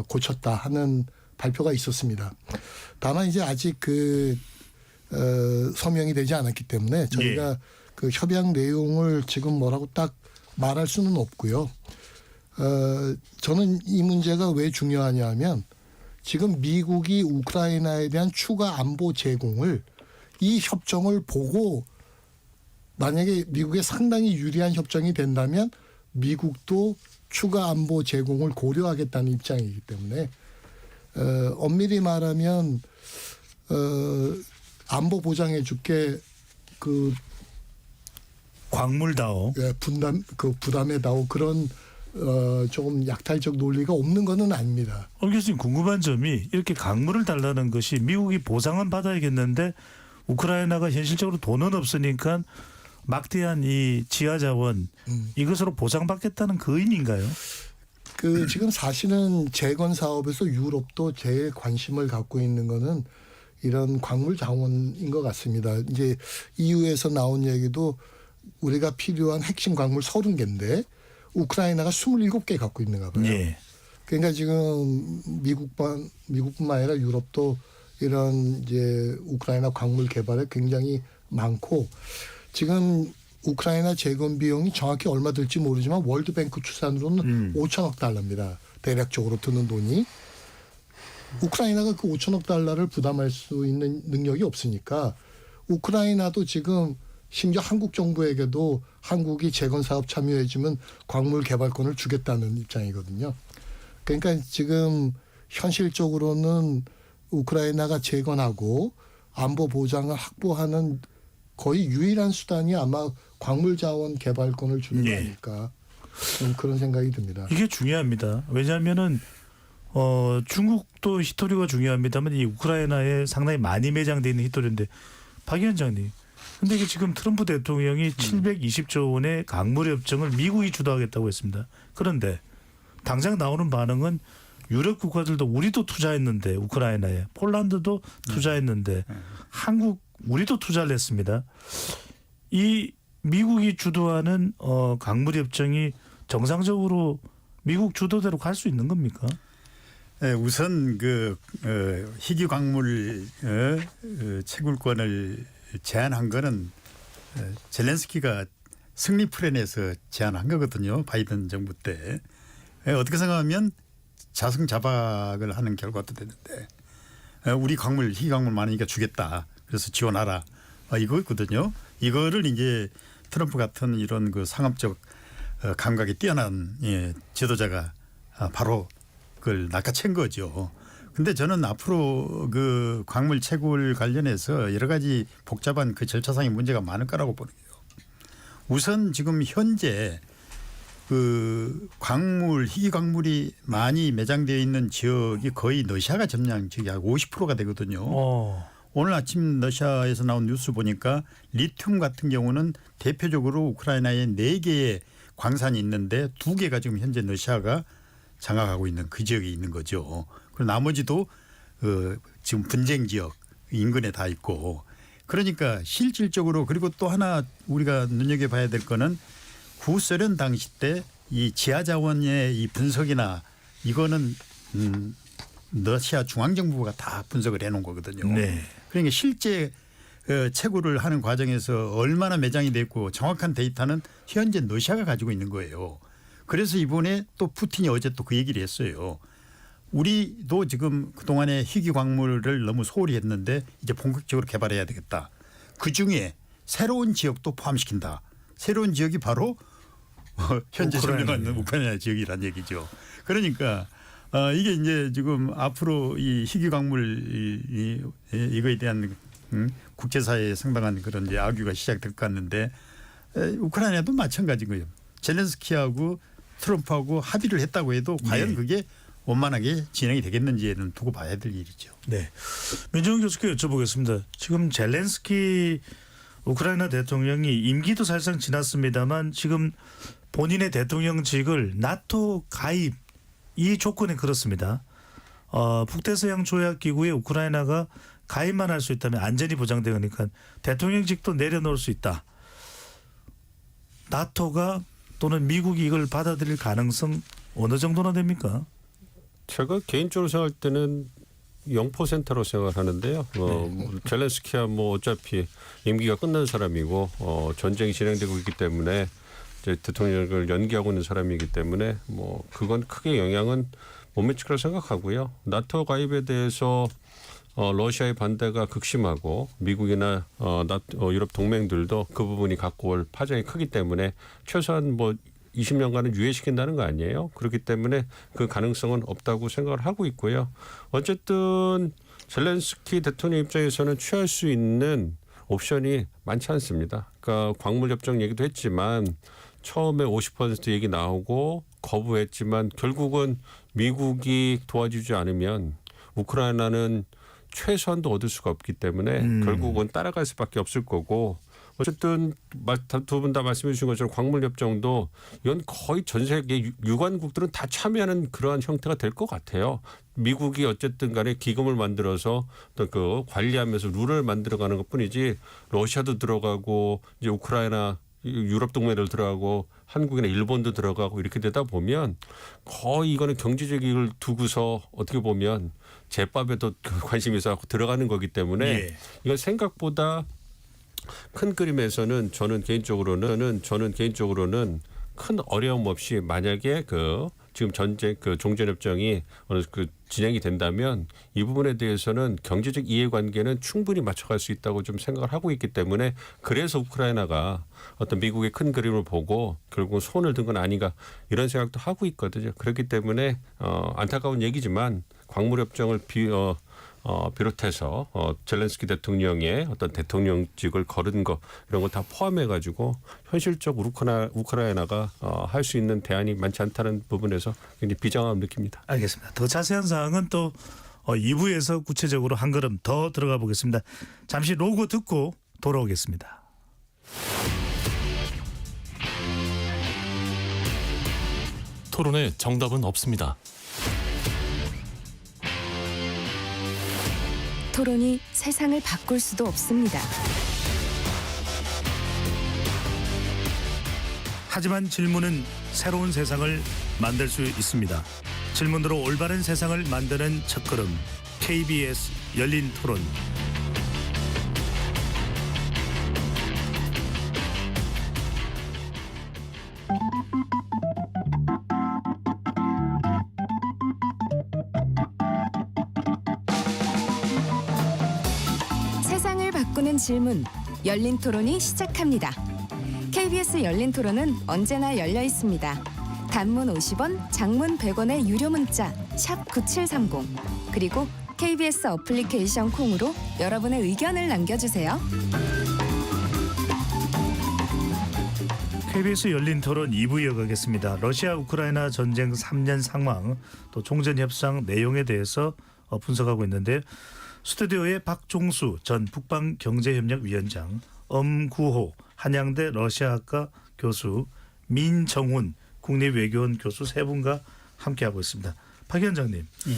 고쳤다 하는 발표가 있었습니다. 다만 이제 아직 그 서명이 되지 않았기 때문에 저희가 예. 그 협약 내용을 지금 뭐라고 딱 말할 수는 없고요. 저는 이 문제가 왜 중요하냐 하면, 지금 미국이 우크라이나에 대한 추가 안보 제공을, 이 협정을 보고 만약에 미국에 상당히 유리한 협정이 된다면 미국도 추가 안보 제공을 고려하겠다는 입장이기 때문에, 엄밀히 말하면 안보 보장해 줄게, 그 광물다오. 부담에다오, 그런 조금 약탈적 논리가 없는 것은 아닙니다. 엄 교수님, 궁금한 점이, 이렇게 광물을 달라는 것이 미국이 보상은 받아야겠는데 우크라이나가 현실적으로 돈은 없으니까 막대한 이 지하 자원, 이것으로 보상받겠다는 그 의미인가요? 그 지금 사실은 재건 사업에서 유럽도 제일 관심을 갖고 있는 거는 이런 광물 자원인 것 같습니다. 이제 EU에서 나온 얘기도 우리가 필요한 핵심 광물 30개인데 우크라이나가 27개 갖고 있는가 봐요. 예. 그러니까 지금 미국뿐만 아니라 유럽도 이런 이제 우크라이나 광물 개발에 굉장히 많고 지금 우크라이나 재건 비용이 정확히 얼마 들지 모르지만 월드뱅크 추산으로는 5천억 달러입니다. 대략적으로 드는 돈이. 우크라이나가 그 5천억 달러를 부담할 수 있는 능력이 없으니까 우크라이나도 지금 심지어 한국 정부에게도 한국이 재건 사업 참여해주면 광물 개발권을 주겠다는 입장이거든요. 그러니까 지금 현실적으로는 우크라이나가 재건하고 안보 보장을 확보하는 거의 유일한 수단이 아마 광물 자원 개발권을 주는 거 아닐까 좀 그런 생각이 듭니다. 이게 중요합니다. 왜냐하면은 중국도 히토류가 중요합니다만 이 우크라이나에 상당히 많이 매장돼 있는 히토류인데 박 위원장님, 근데 이게 지금 트럼프 대통령이 720조 원의 광물 협정을 미국이 주도하겠다고 했습니다. 그런데 당장 나오는 반응은 유럽 국가들도 우리도 투자했는데 우크라이나에 폴란드도 투자했는데 한국 우리도 투자를 했습니다. 이 미국이 주도하는 광물 협정이 정상적으로 미국 주도대로 갈 수 있는 겁니까? 네, 우선 그 희귀 광물 채굴권을 제한한 거는 젤렌스키가 승리 플랜에서 제안한 거거든요. 바이든 정부 때. 어떻게 생각하면 자승자박을 하는 결과도 됐는데 우리 광물 희귀 광물 많으니까 주겠다. 그래서 지원하라. 이거였거든요. 이거를 이제 트럼프 같은 이런 그 상업적 감각이 뛰어난 지도자가 바로 그걸 낚아챈 거죠. 근데 저는 앞으로 그 광물 채굴 관련해서 여러 가지 복잡한 그 절차상의 문제가 많을 거라고 보는 거예요. 우선 지금 현재 그 광물, 희귀 광물이 많이 매장되어 있는 지역이 거의 러시아가 점령 지역이 약 50%가 되거든요. 오늘 아침 러시아에서 나온 뉴스 보니까 리튬 같은 경우는 대표적으로 우크라이나에 4개의 광산이 있는데 2개가 지금 현재 러시아가 장악하고 있는 그 지역에 있는 거죠. 그리고 나머지도 지금 분쟁 지역 인근에 다 있고 그러니까 실질적으로 그리고 또 하나 우리가 눈여겨봐야 될 거는 구소련 당시 때 이 지하 자원의 이 분석이나 이거는 러시아 중앙정부가 다 분석을 해놓은 거거든요. 네. 그러니까 실제 채굴을 하는 과정에서 얼마나 매장이 됐고 정확한 데이터는 현재 러시아가 가지고 있는 거예요. 그래서 이번에 또 푸틴이 어제 또 그 얘기를 했어요. 우리도 지금 그동안에 희귀 광물을 너무 소홀히 했는데 이제 본격적으로 개발해야 되겠다. 그중에 새로운 지역도 포함시킨다. 새로운 지역이 바로 현재 점령하는 우크라이나 지역이란 얘기죠. 그러니까 이게 이제 지금 앞으로 이 희귀 광물 이거에 대한 국제사회에 상당한 그런 이제 악유가 시작될 것 같는데 우크라이나도 마찬가지인 거예요. 젤렌스키하고 트럼프하고 합의를 했다고 해도 과연 그게 원만하게 진행이 되겠는지에는 두고 봐야 될 일이죠. 네. 민정훈 교수께 여쭤보겠습니다. 지금 젤렌스키 우크라이나 대통령이 임기도 사실상 지났습니다만 지금 본인의 대통령직을 나토 가입 이 조건에 그렇습니다. 북대서양 조약 기구에 우크라이나가 가입만 할 수 있다면 안전이 보장되니까 대통령직도 내려놓을 수 있다. 나토가 또는 미국이 이걸 받아들일 가능성 어느 정도나 됩니까? 제가 개인적으로 생각할 때는 0%로 생각을 하는데요. 젤렌스키야 뭐 어차피 임기가 끝난 사람이고 전쟁이 진행되고 있기 때문에 이제 대통령을 연기하고 있는 사람이기 때문에 뭐 그건 크게 영향은 못 미칠 거라 생각하고요. 나토 가입에 대해서 러시아의 반대가 극심하고 미국이나 유럽 동맹들도 그 부분이 갖고 올 파장이 크기 때문에 최소한 뭐 20년간은 유예시킨다는 거 아니에요. 그렇기 때문에 그 가능성은 없다고 생각을 하고 있고요. 어쨌든 젤렌스키 대통령 입장에서는 취할 수 있는 옵션이 많지 않습니다. 그러니까 광물협정 얘기도 했지만 처음에 50% 얘기 나오고 거부했지만 결국은 미국이 도와주지 않으면 우크라이나는 최소한도 얻을 수가 없기 때문에 결국은 따라갈 수밖에 없을 거고 어쨌든 두 분 다 말씀해 주신 것처럼 광물협정도 이건 거의 전 세계 유관국들은 다 참여하는 그러한 형태가 될 것 같아요. 미국이 어쨌든 간에 기금을 만들어서 또 그 관리하면서 룰을 만들어가는 것뿐이지 러시아도 들어가고 이제 우크라이나 유럽 동맹을 들어가고 한국이나 일본도 들어가고 이렇게 되다 보면 거의 이거는 경제적 이익을 두고서 어떻게 보면 제밥에도 관심이 있어 갖고 들어가는 거기 때문에 예. 이건 생각보다 큰 그림에서는 저는 개인적으로는 큰 어려움 없이 만약에 그 지금 전쟁 그 종전협정이 어느 그 진행이 된다면 이 부분에 대해서는 경제적 이해관계는 충분히 맞춰갈 수 있다고 좀 생각을 하고 있기 때문에 그래서 우크라이나가 어떤 미국의 큰 그림을 보고 결국 손을 든 건 아닌가 이런 생각도 하고 있거든요. 그렇기 때문에 안타까운 얘기지만 광물협정을 비롯해서 젤렌스키 대통령의 어떤 대통령직을 거른 거 이런 거 다 포함해 가지고 현실적으로 우크라이나가 할 수 있는 대안이 많지 않다는 부분에서 굉장히 비장함을 느낍니다. 알겠습니다. 더 자세한 사항은 또 2부에서 구체적으로 한 걸음 더 들어가 보겠습니다. 잠시 로고 듣고 돌아오겠습니다. 토론에 정답은 없습니다. 토론이 세상을 바꿀 수도 없습니다. 하지만 질문은 새로운 세상을 만들 수 있습니다. 질문으로 올바른 세상을 만드는 첫걸음 KBS 열린 토론. 세상을 바꾸는 질문, 열린 토론이 시작합니다. KBS 열린 토론은 언제나 열려 있습니다. 단문 50원, 장문 100원의 유료 문자 샵 9730 그리고 KBS 어플리케이션 콩으로 여러분의 의견을 남겨주세요. KBS 열린 토론 2부 이어가겠습니다. 러시아 우크라이나 전쟁 3년 상황 또 종전 협상 내용에 대해서 분석하고 있는데 스튜디오에 박종수 전 북방경제협력위원장, 엄구호 한양대 러시아학과 교수, 민정훈 국립외교원 교수 세 분과 함께하고 있습니다. 박 위원장님. 예.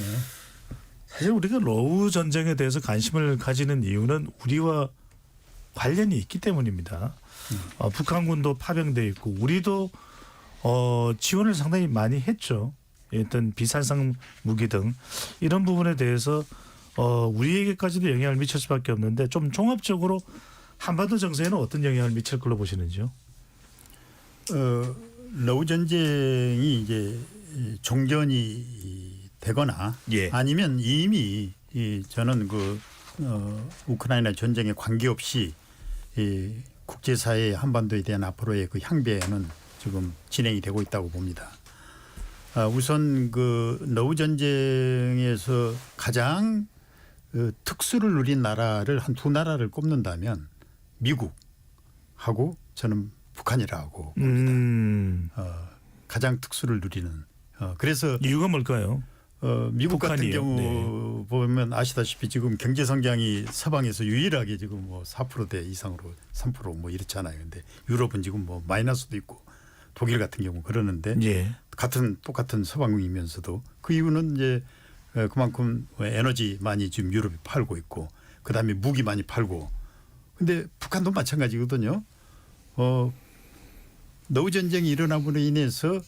사실 우리가 러우 전쟁에 대해서 관심을 가지는 이유는 우리와 관련이 있기 때문입니다. 북한군도 파병돼 있고 우리도 지원을 상당히 많이 했죠. 어떤 비살상 무기 등 이런 부분에 대해서 우리에게까지도 영향을 미칠 수밖에 없는데 좀 종합적으로 한반도 정세에는 어떤 영향을 미칠 걸로 보시는지요? 러우 전쟁이 이제 종전이 되거나 예. 아니면 이미 저는 우크라이나 전쟁에 관계없이 국제사회의 한반도에 대한 앞으로의 그 향배는 지금 진행이 되고 있다고 봅니다. 우선 러우 전쟁에서 가장 특수를 누린 나라를 한 두 나라를 꼽는다면 미국하고 저는 북한이라고 봅니다. 가장 특수를 누리는. 그래서 이유가 뭘까요? 미국 같은 북한이요? 경우 보면 아시다시피 지금 경제 성장이 서방에서 유일하게 지금 4%대 이상으로 3% 뭐 이렇잖아요. 근데 유럽은 지금 마이너스도 있고 독일 같은 경우 그러는데 예. 똑같은 서방이면서도 그 이유는 이제 그만큼 에너지 많이 지금 유럽이 팔고 있고 그다음에 무기 많이 팔고 근데 북한도 마찬가지거든요. 러우 전쟁이 일어남으로 인해서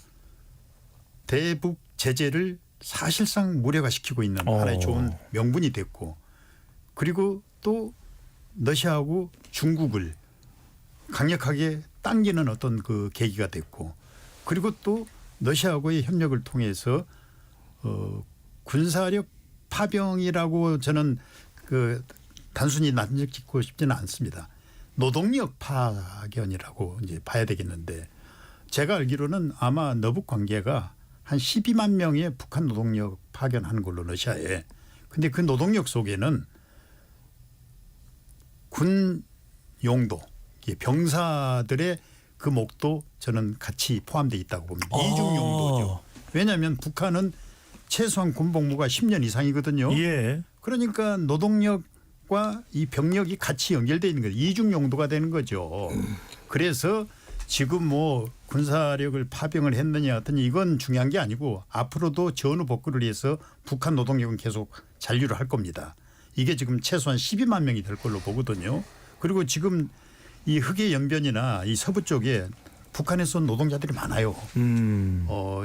대북 제재를 사실상 무력화시키고 있는 하나의 좋은 명분이 됐고 그리고 또 러시아하고 중국을 강력하게 당기는 어떤 그 계기가 됐고 그리고 또 러시아하고의 협력을 통해서 군사력 파병이라고 저는 단순히 단정 짓고 싶지는 않습니다. 노동력 파견이라고 이제 봐야 되겠는데 제가 알기로는 아마 너북 관계가 한 12만 명의 북한 노동력 파견하는 걸로 러시아에. 근데 그 노동력 속에는 군 용도, 병사들의 그 목도 저는 같이 포함되어 있다고 봅니다. 이중 용도죠. 왜냐하면 북한은 최소한 군복무가 10년 이상이거든요. 예. 그러니까 노동력과 이 병력이 같이 연결되어 있는 거죠. 이중 용도가 되는 거죠. 그래서 지금 군사력을 파병을 했느냐 어떠냐 이건 중요한 게 아니고 앞으로도 전후 복구를 위해서 북한 노동력은 계속 잔류를 할 겁니다. 이게 지금 최소한 12만 명이 될 걸로 보거든요. 그리고 지금 이 흑해 연변이나 이 서부 쪽에 북한에서 온 노동자들이 많아요.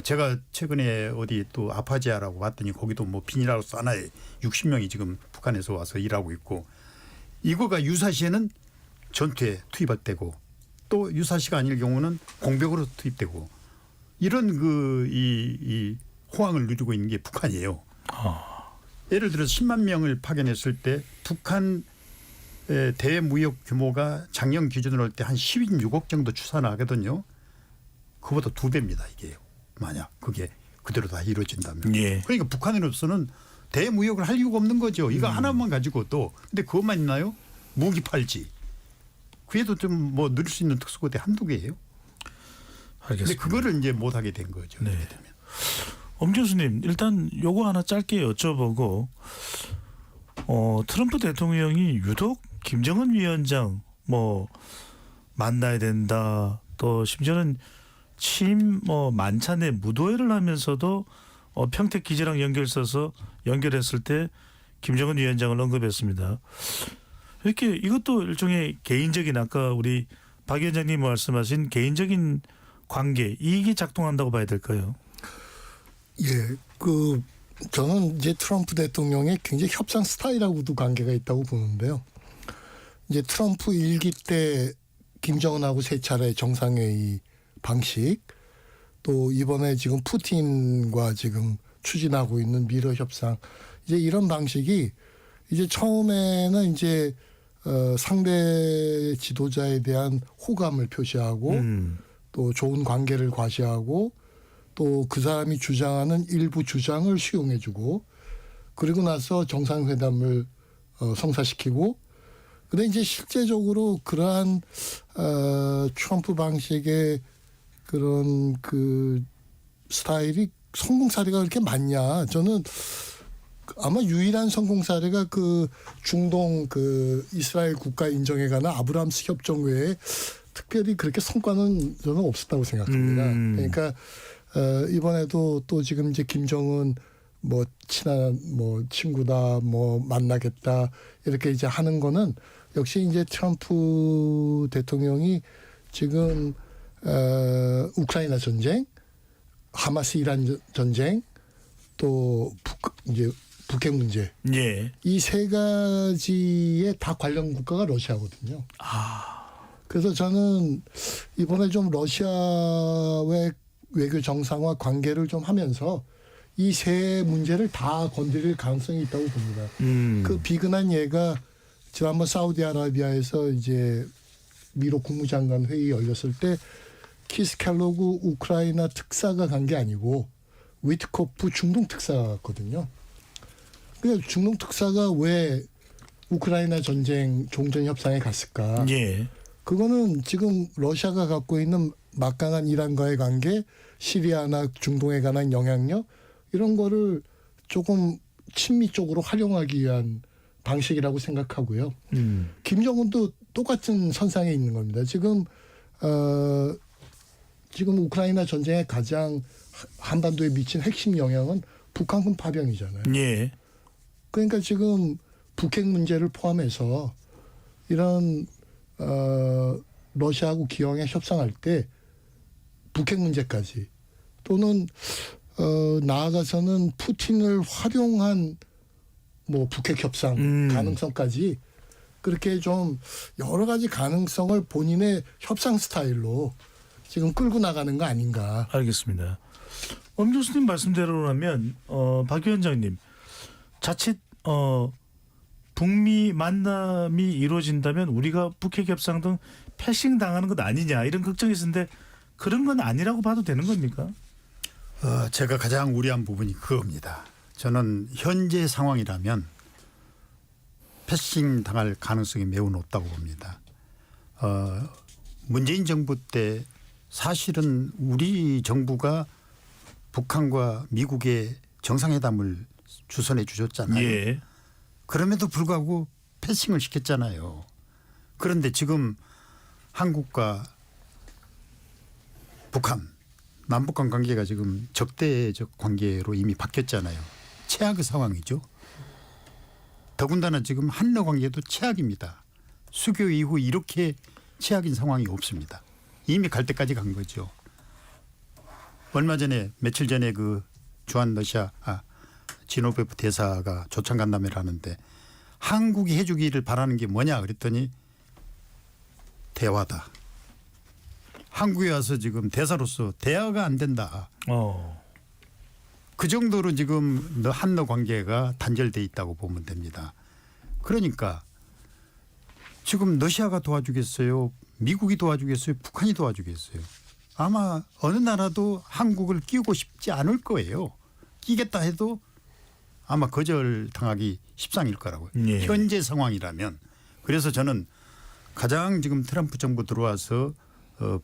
제가 최근에 어디 또 아파지아라고 봤더니 거기도 뭐 비닐하우스 하나에 60명이 지금 북한에서 와서 일하고 있고, 이거가 유사시에는 전투에 투입되고 또 유사시가 아닐 경우는 공백으로 투입되고, 이런 이 호황을 누리고 있는 게 북한이에요. 예를 들어서 10만 명을 파견했을 때 북한 대무역 규모가 작년 기준으로 할 때 한 16억 정도 추산하거든요. 그보다 2배입니다, 이게. 만약 그게 그대로 다 이루어진다면. 예. 그러니까 북한으로서는 대무역을 할 이유가 없는 거죠. 이거 하나만 가지고 또. 근데 그것만 있나요? 무기 팔지. 그에도 좀 뭐 누릴 수 있는 특수부대 한두 개예요. 알겠습니다. 근데 그거를 이제 못 하게 된 거죠. 네. 이렇게 되면. 엄 교수님, 일단 요거 하나 짧게 여쭤보고, 트럼프 대통령이 유독 김정은 위원장 뭐 만나야 된다, 또 심지어는 취임 만찬에 무도회를 하면서도 평택 기지랑 연결했을 때 김정은 위원장을 언급했습니다. 이렇게 이것도 일종의 개인적인, 아까 우리 박 위원장님 말씀하신 개인적인 관계, 이게 작동한다고 봐야 될까요? 예, 저는 이제 트럼프 대통령의 굉장히 협상 스타일하고도 관계가 있다고 보는데요. 이제 트럼프 1기 때 김정은하고 3차례 정상회의 방식, 또 이번에 지금 푸틴과 지금 추진하고 있는 미러 협상, 이제 이런 방식이 이제 처음에는 이제 상대 지도자에 대한 호감을 표시하고 또 좋은 관계를 과시하고 또 그 사람이 주장하는 일부 주장을 수용해주고, 그리고 나서 정상회담을 성사시키고, 근데 이제 실제적으로 그러한 트럼프 방식의 그런 그 스타일이 성공 사례가 그렇게 많냐? 저는 아마 유일한 성공 사례가 그 중동 그 이스라엘 국가 인정에 관한 아브라함스 협정 외에 특별히 그렇게 성과는 저는 없었다고 생각합니다. 그러니까 이번에도 또 지금 이제 김정은 뭐 친한 뭐 친구다, 뭐 만나겠다, 이렇게 이제 하는 거는 역시 이제 트럼프 대통령이 지금 우크라이나 전쟁, 하마스 이란 전쟁, 또 이제 북핵 문제, 예. 이 3가지에 다 관련 국가가 러시아거든요. 그래서 저는 이번에 좀 러시아의 외교 정상화 관계를 좀 하면서 이 3 문제를 다 건드릴 가능성이 있다고 봅니다. 그 비근한 예가 지난번 사우디아라비아에서 이제 미로 국무장관 회의 열렸을 때 키스 켈로그 우크라이나 특사가 간 게 아니고 위트코프 중동 특사가 갔거든요. 그러니까 중동 특사가 왜 우크라이나 전쟁 종전 협상에 갔을까? 예. 그거는 지금 러시아가 갖고 있는 막강한 이란과의 관계, 시리아나 중동에 관한 영향력, 이런 거를 조금 친미 쪽으로 활용하기 위한 방식이라고 생각하고요. 김정은도 똑같은 선상에 있는 겁니다. 지금 우크라이나 전쟁에 가장 한반도에 미친 핵심 영향은 북한군 파병이잖아요. 예. 그러니까 지금 북핵 문제를 포함해서 이런 러시아하고 기왕에 협상할 때 북핵 문제까지, 또는 나아가서는 푸틴을 활용한 뭐 북핵 협상 가능성까지, 그렇게 좀 여러 가지 가능성을 본인의 협상 스타일로 지금 끌고 나가는 거 아닌가. 알겠습니다. 엄 교수님 말씀대로라면 박 위원장님, 자칫 북미 만남이 이루어진다면 우리가 북핵 협상 등 패싱 당하는 것 아니냐, 이런 걱정이 있었는데 그런 건 아니라고 봐도 되는 겁니까? 제가 가장 우려한 부분이 그겁니다. 저는 현재 상황이라면 패싱 당할 가능성이 매우 높다고 봅니다. 문재인 정부 때 사실은 우리 정부가 북한과 미국의 정상회담을 주선해 주셨잖아요. 예. 그럼에도 불구하고 패싱을 시켰잖아요. 그런데 지금 한국과 북한, 남북한 관계가 지금 적대적 관계로 이미 바뀌었잖아요. 최악의 상황이죠. 더군다나 지금 한러 관계도 최악입니다. 수교 이후 이렇게 최악인 상황이 없습니다. 이미 갈 때까지 간 거죠. 얼마 전에 며칠 전에 그 주한 러시아 지노베프 대사가 조찬 간담회를 하는데 한국이 해주기를 바라는 게 뭐냐 그랬더니 대화다. 한국에 와서 지금 대사로서 대화가 안 된다. 그 정도로 지금 한러 관계가 단절돼 있다고 보면 됩니다. 그러니까 지금 러시아가 도와주겠어요? 미국이 도와주겠어요? 북한이 도와주겠어요? 아마 어느 나라도 한국을 끼우고 싶지 않을 거예요. 끼겠다 해도 아마 거절당하기 십상일 거라고요. 예. 현재 상황이라면. 그래서 저는 가장 지금 트럼프 정부 들어와서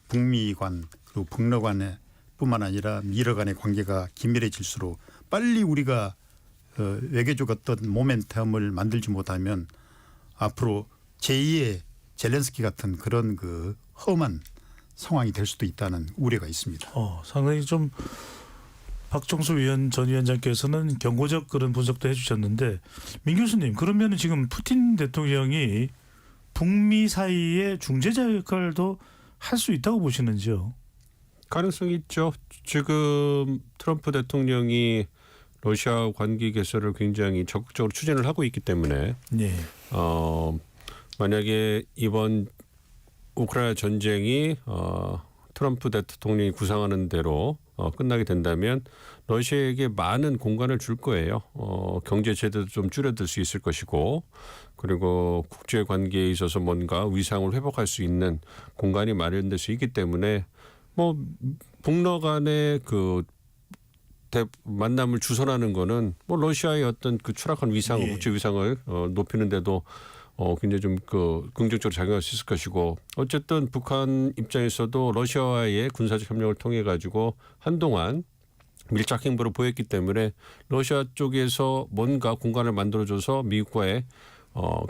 북미 간 그리고 북러 간에 뿐만 아니라 미러 간의 관계가 긴밀해질수록 빨리 우리가 외교적 어떤 모멘텀을 만들지 못하면 앞으로 제2의 젤렌스키 같은 그런 그 험한 상황이 될 수도 있다는 우려가 있습니다. 상당히 좀 박종수 전 위원장께서는 경고적 그런 분석도 해주셨는데 민 교수님 그러면 지금 푸틴 대통령이 북미 사이의 중재자 역할도 할 수 있다고 보시는지요? 가능성이 있죠. 지금 트럼프 대통령이 러시아 관계 개선을 굉장히 적극적으로 추진을 하고 있기 때문에 네. 만약에 이번 우크라이나 전쟁이 트럼프 대통령이 구상하는 대로 끝나게 된다면 러시아에게 많은 공간을 줄 거예요. 경제 제재도 좀 줄여들 수 있을 것이고 그리고 국제 관계에 있어서 뭔가 위상을 회복할 수 있는 공간이 마련될 수 있기 때문에 뭐 북러 간의 그 만남을 주선하는 거는 뭐 러시아의 어떤 그 추락한 위상, 국제 위상을 높이는데도 굉장히 좀 그 긍정적으로 작용할 수 있을 것이고 어쨌든 북한 입장에서도 러시아와의 군사적 협력을 통해 가지고 한동안 밀착 행보를 보였기 때문에 러시아 쪽에서 뭔가 공간을 만들어줘서 미국과의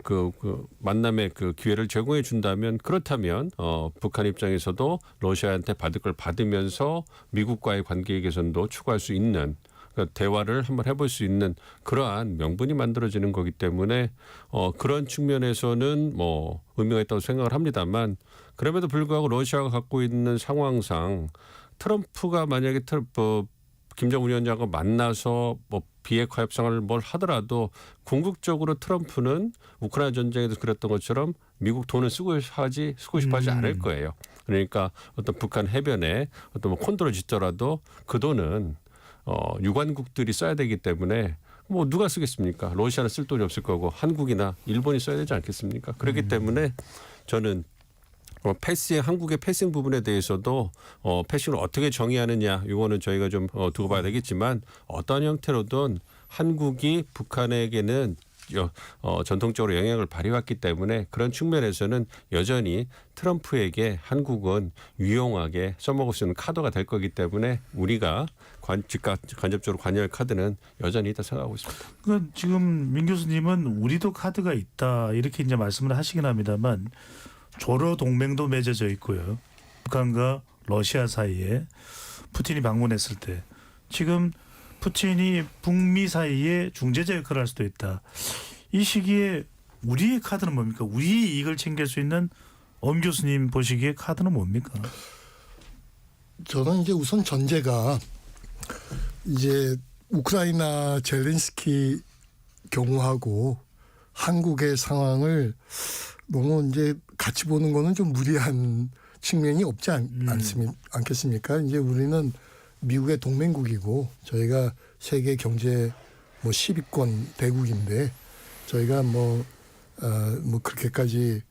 그 만남의 그 기회를 제공해 준다면 그렇다면 북한 입장에서도 러시아한테 받을 걸 받으면서 미국과의 관계 개선도 추구할 수 있는 그러니까 대화를 한번 해볼 수 있는 그러한 명분이 만들어지는 거기 때문에 그런 측면에서는 뭐 의미가 있다고 생각을 합니다만 그럼에도 불구하고 러시아가 갖고 있는 상황상 트럼프가 만약에 김정은 위원장과 만나서 뭐 비핵화 협상을 뭘 하더라도 궁극적으로 트럼프는 우크라이나 전쟁에서 그랬던 것처럼 미국 돈을 쓰고 싶어 하지 않을 거예요. 그러니까 어떤 북한 해변에 어떤 뭐 콘도를 짓더라도 그 돈은 유관국들이 써야 되기 때문에 뭐 누가 쓰겠습니까? 러시아는 쓸 돈이 없을 거고 한국이나 일본이 써야 되지 않겠습니까? 그렇기 때문에 저는 한국의 패싱 부분에 대해서도 패싱을 어떻게 정의하느냐 이거는 저희가 좀 두고 봐야 되겠지만 어떤 형태로든 한국이 북한에게는 전통적으로 영향을 발휘했기 때문에 그런 측면에서는 여전히 트럼프에게 한국은 유용하게 써먹을 수 있는 카드가 될 거기 때문에 우리가 간접적으로 관여할 카드는 여전히 있다 생각하고 있습니다. 그러니까 지금 민 교수님은 우리도 카드가 있다 이렇게 이제 말씀을 하시긴 합니다만 조로 동맹도 맺어져 있고요. 북한과 러시아 사이에 푸틴이 방문했을 때 지금 푸틴이 북미 사이에 중재자 역할을 할 수도 있다. 이 시기에 우리의 카드는 뭡니까? 우리의 이익을 챙길 수 있는 엄 교수님 보시기에 카드는 뭡니까? 저는 이제 우선 전제가 이제 우크라이나 젤렌스키 경우하고 한국의 상황을 너무 이제 같이 보는 거는 좀 무리한 측면이 없지 않겠습니까? 이제 우리는 미국의 동맹국이고 저희가 세계 경제 뭐 10위권 대국인데 저희가 뭐 그렇게까지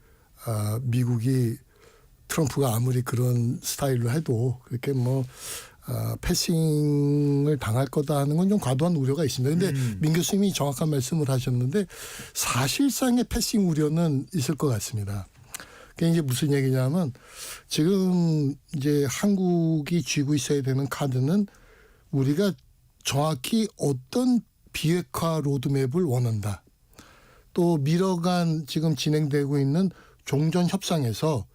미국이 트럼프가 아무리 그런 스타일로 해도 그렇게 패싱을 당할 거다 하는 건 좀 과도한 우려가 있습니다. 그런데 민 교수님이 정확한 말씀을 하셨는데 사실상의 패싱 우려는 있을 것 같습니다. 그게 이제 무슨 얘기냐면 지금 이제 한국이 쥐고 있어야 되는 카드는 우리가 정확히 어떤 비핵화 로드맵을 원한다. 또 미러간 지금 진행되고 있는 종전 협상에서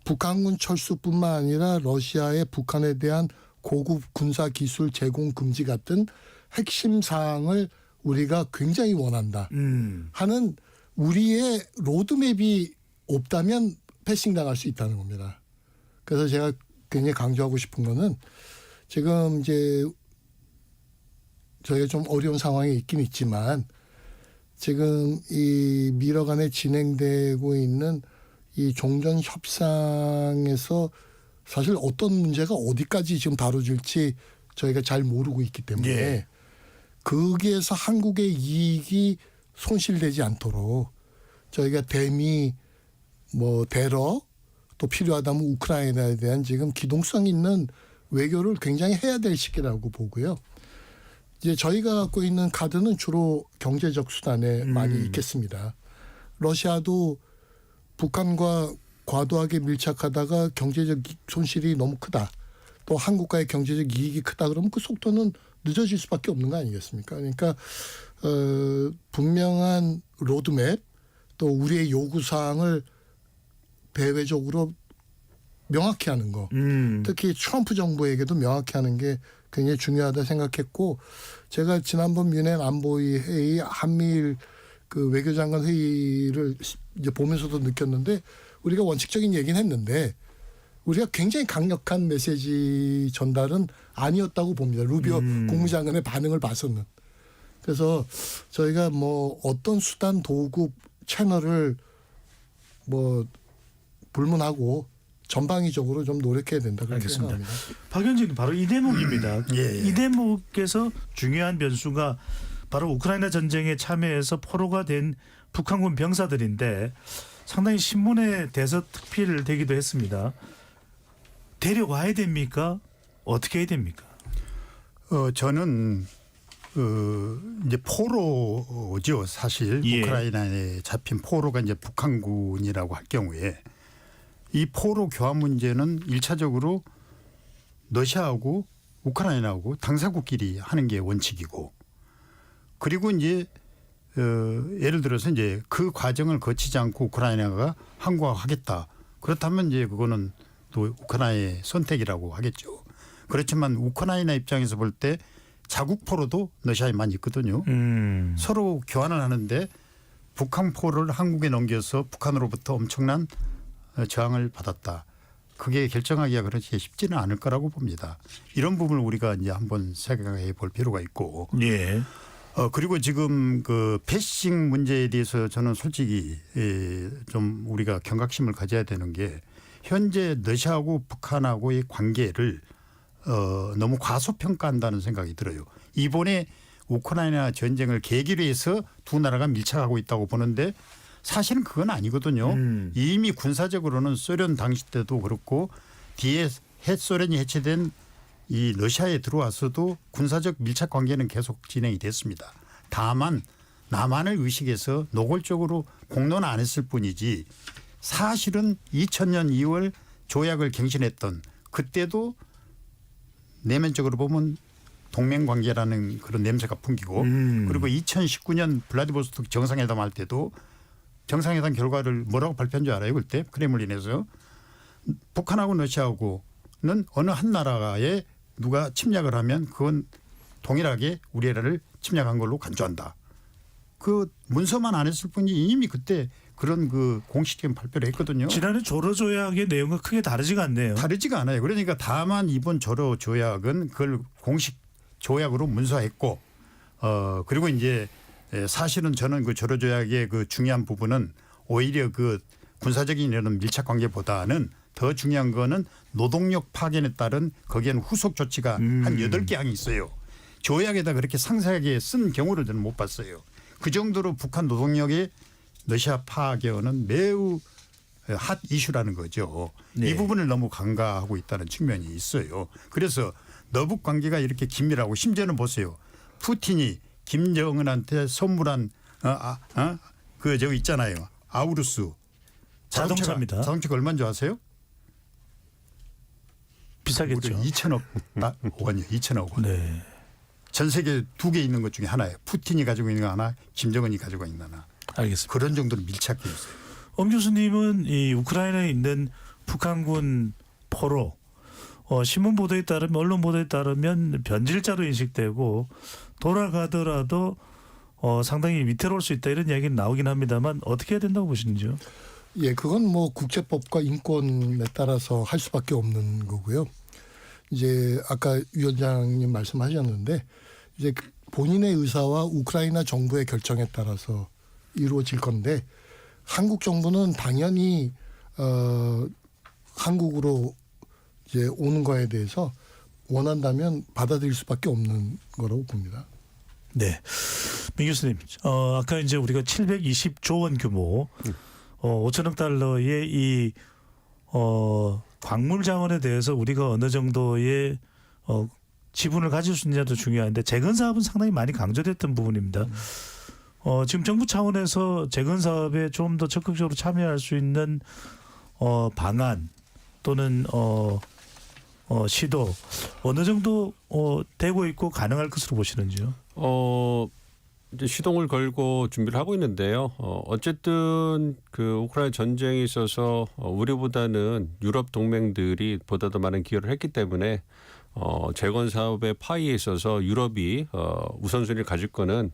북한군 철수뿐만 아니라 러시아의 북한에 대한 고급 군사 기술 제공 금지 같은 핵심 사항을 우리가 굉장히 원한다 하는 우리의 로드맵이 없다면 패싱 당할 수 있다는 겁니다. 그래서 제가 굉장히 강조하고 싶은 거는 지금 이제 저희가 좀 어려운 상황에 있긴 있지만 지금 이 미러 간에 진행되고 있는 이 종전 협상에서 사실 어떤 문제가 어디까지 지금 다뤄질지 저희가 잘 모르고 있기 때문에 예. 거기에서 한국의 이익이 손실되지 않도록 저희가 대미 뭐 대러 또 필요하다면 우크라이나에 대한 지금 기동성 있는 외교를 굉장히 해야 될 시기라고 보고요. 이제 저희가 갖고 있는 카드는 주로 경제적 수단에 많이 있겠습니다. 러시아도 북한과 과도하게 밀착하다가 경제적 손실이 너무 크다. 또 한국과의 경제적 이익이 크다 그러면 그 속도는 늦어질 수밖에 없는 거 아니겠습니까? 그러니까 분명한 로드맵 또 우리의 요구사항을 대외적으로 명확히 하는 거. 특히 트럼프 정부에게도 명확히 하는 게 굉장히 중요하다 생각했고 제가 지난번 뮌헨 안보위 회의 한미일 그 외교장관 회의를 이제 보면서도 느꼈는데 우리가 원칙적인 얘기는 했는데 우리가 굉장히 강력한 메시지 전달은 아니었다고 봅니다. 루비오 국무장관의 반응을 봐서는. 그래서 저희가 뭐 어떤 수단 도구 채널을 뭐 불문하고 전방위적으로 좀 노력해야 된다 그렇게 알겠습니다. 생각합니다. 박연진 바로 이 대목입니다. 예. 이 대목에서 중요한 변수가 바로 우크라이나 전쟁에 참여해서 포로가 된 북한군 병사들인데 상당히 신문에 대서특필 되기도 했습니다. 데려와야 됩니까? 어떻게 해야 됩니까? 저는 이제 포로죠 사실. 예. 우크라이나에 잡힌 포로가 이제 북한군이라고 할 경우에 이 포로 교환 문제는 1차적으로 러시아하고 우크라이나하고 당사국끼리 하는 게 원칙이고 그리고 이제 예를 들어서 이제 그 과정을 거치지 않고 우크라이나가 항거하겠다. 그렇다면 이제 그거는 또 우크라이나의 선택이라고 하겠죠. 그렇지만 우크라이나 입장에서 볼 때 자국 포로도 러시아에 많이 있거든요. 서로 교환을 하는데 북한 포로를 한국에 넘겨서 북한으로부터 엄청난 저항을 받았다. 그게 결정하기가 그렇게 쉽지는 않을 거라고 봅니다. 이런 부분을 우리가 이제 한번 생각해 볼 필요가 있고. 예. 그리고 지금 그 패싱 문제에 대해서 저는 솔직히 좀 우리가 경각심을 가져야 되는 게 현재 러시아하고 북한하고의 관계를 너무 과소평가한다는 생각이 들어요. 이번에 우크라이나 전쟁을 계기로 해서 두 나라가 밀착하고 있다고 보는데 사실은 그건 아니거든요. 이미 군사적으로는 소련 당시 때도 그렇고 뒤에 소련이 해체된 이 러시아에 들어와서도 군사적 밀착 관계는 계속 진행이 됐습니다. 다만 남한을 의식해서 노골적으로 공론 안 했을 뿐이지 사실은 2000년 2월 조약을 갱신했던 그때도 내면적으로 보면 동맹 관계라는 그런 냄새가 풍기고 그리고 2019년 블라디보스토크 정상회담 할 때도 정상회담 결과를 뭐라고 발표한 줄 알아요? 그때 크레물린에서 북한하고 러시아하고는 어느 한 나라에 누가 침략을 하면 그건 동일하게 우리나라를 침략한 걸로 간주한다. 그 문서만 안 했을 뿐이지 이미 그때 그런 그 공식적인 발표를 했거든요. 지난해 조로 조약의 내용과 크게 다르지가 않네요. 다르지가 않아요. 그러니까 다만 이번 조로 조약은 그걸 공식 조약으로 문서했고 그리고 이제 사실은 저는 그 조로 조약의 그 중요한 부분은 오히려 그 군사적인 이런 밀착 관계보다는 더 중요한 거는 노동력 파견에 따른 거기에는 후속 조치가 한 8개 항이 있어요. 조약에다 그렇게 상세하게 쓴 경우를 저는 못 봤어요. 그 정도로 북한 노동력의 러시아 파견은 매우 핫 이슈라는 거죠. 네. 이 부분을 너무 간과하고 있다는 측면이 있어요. 그래서 너북 관계가 이렇게 긴밀하고 심지어는 보세요. 푸틴이 김정은한테 선물한 그 저기 있잖아요. 아우루스 자동차입니다. 자동차가 얼마인 줄 아세요? 비싸겠죠. 2천억 원이요. 2천억 원. 네. 전 세계 2개 있는 것 중에 하나예요. 푸틴이 가지고 있는 거 하나, 김정은이 가지고 있는 하나. 알겠습니다. 그런 정도로 밀착해 있어요. 엄 교수님은 이 우크라이나에 있는 북한군 포로 신문 보도에 따르면 언론 보도에 따르면 변질자로 인식되고 돌아가더라도 상당히 위태로울 수 있다 이런 이야기는 나오긴 합니다만 어떻게 해야 된다고 보시는지요? 예, 그건 뭐 국제법과 인권에 따라서 할 수밖에 없는 거고요. 이제 아까 위원장님 말씀하셨는데 이제 본인의 의사와 우크라이나 정부의 결정에 따라서 이루어질 건데 한국 정부는 당연히 한국으로 이제 오는 거에 대해서 원한다면 받아들일 수밖에 없는 거라고 봅니다. 네, 민 교수님, 아까 이제 우리가 720조 원 규모, 5천억 달러의 이 광물 자원에 대해서 우리가 어느 정도의 지분을 가질 수 있느냐도 중요한데 재건 사업은 상당히 많이 강조됐던 부분입니다. 지금 정부 차원에서 재건 사업에 좀 더 적극적으로 참여할 수 있는 방안 또는 시도 어느 정도 되고 있고 가능할 것으로 보시는지요? 이제 시동을 걸고 준비를 하고 있는데요. 어쨌든 그 우크라이나 전쟁에 있어서 우리보다는 유럽 동맹들이 보다 더 많은 기여를 했기 때문에 재건 사업의 파이에 있어서 유럽이 우선순위를 가질 거는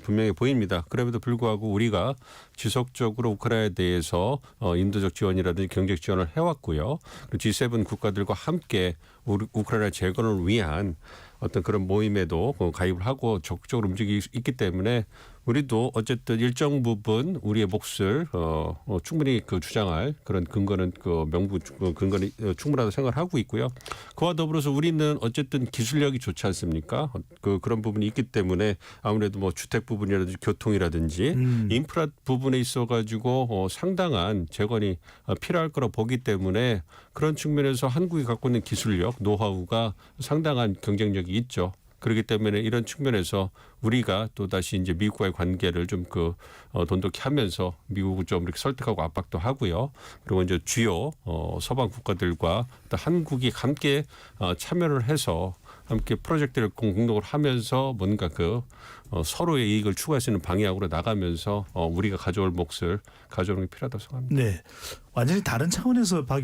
분명히 보입니다. 그럼에도 불구하고 우리가 지속적으로 우크라이나에 대해서 인도적 지원이라든지 경제적 지원을 해왔고요. 그리고 G7 국가들과 함께 우크라이나 재건을 위한 어떤 그런 모임에도 가입을 하고 적극적으로 움직이고 있기 때문에 우리도 어쨌든 일정 부분 우리의 몫을 충분히 그 주장할 그런 근거는 근거는 충분하다고 생각을 하고 있고요. 그와 더불어서 우리는 어쨌든 기술력이 좋지 않습니까? 그런 부분이 있기 때문에 아무래도 뭐 주택 부분이라든지 교통이라든지 인프라 부분에 있어가지고 상당한 재건이 필요할 거라 보기 때문에 그런 측면에서 한국이 갖고 있는 기술력, 노하우가 상당한 경쟁력이 있죠. 그렇기 때문에 이런 측면에서 우리가 또 다시 이제 미국과의 관계를 좀 돈독히 하면서 미국을 좀 이렇게 설득하고 압박도 하고요. 그리고 이제 주요 서방 국가들과 또 한국이 함께 참여를 해서 함께 프로젝트를 공동으로 하면서 뭔가 서로의 이익을 추구할 수 있는 방향으로 나가면서 우리가 가져올 몫을 가져오는 게 필요하다고 생각합니다. 네, 완전히 다른 차원에서 박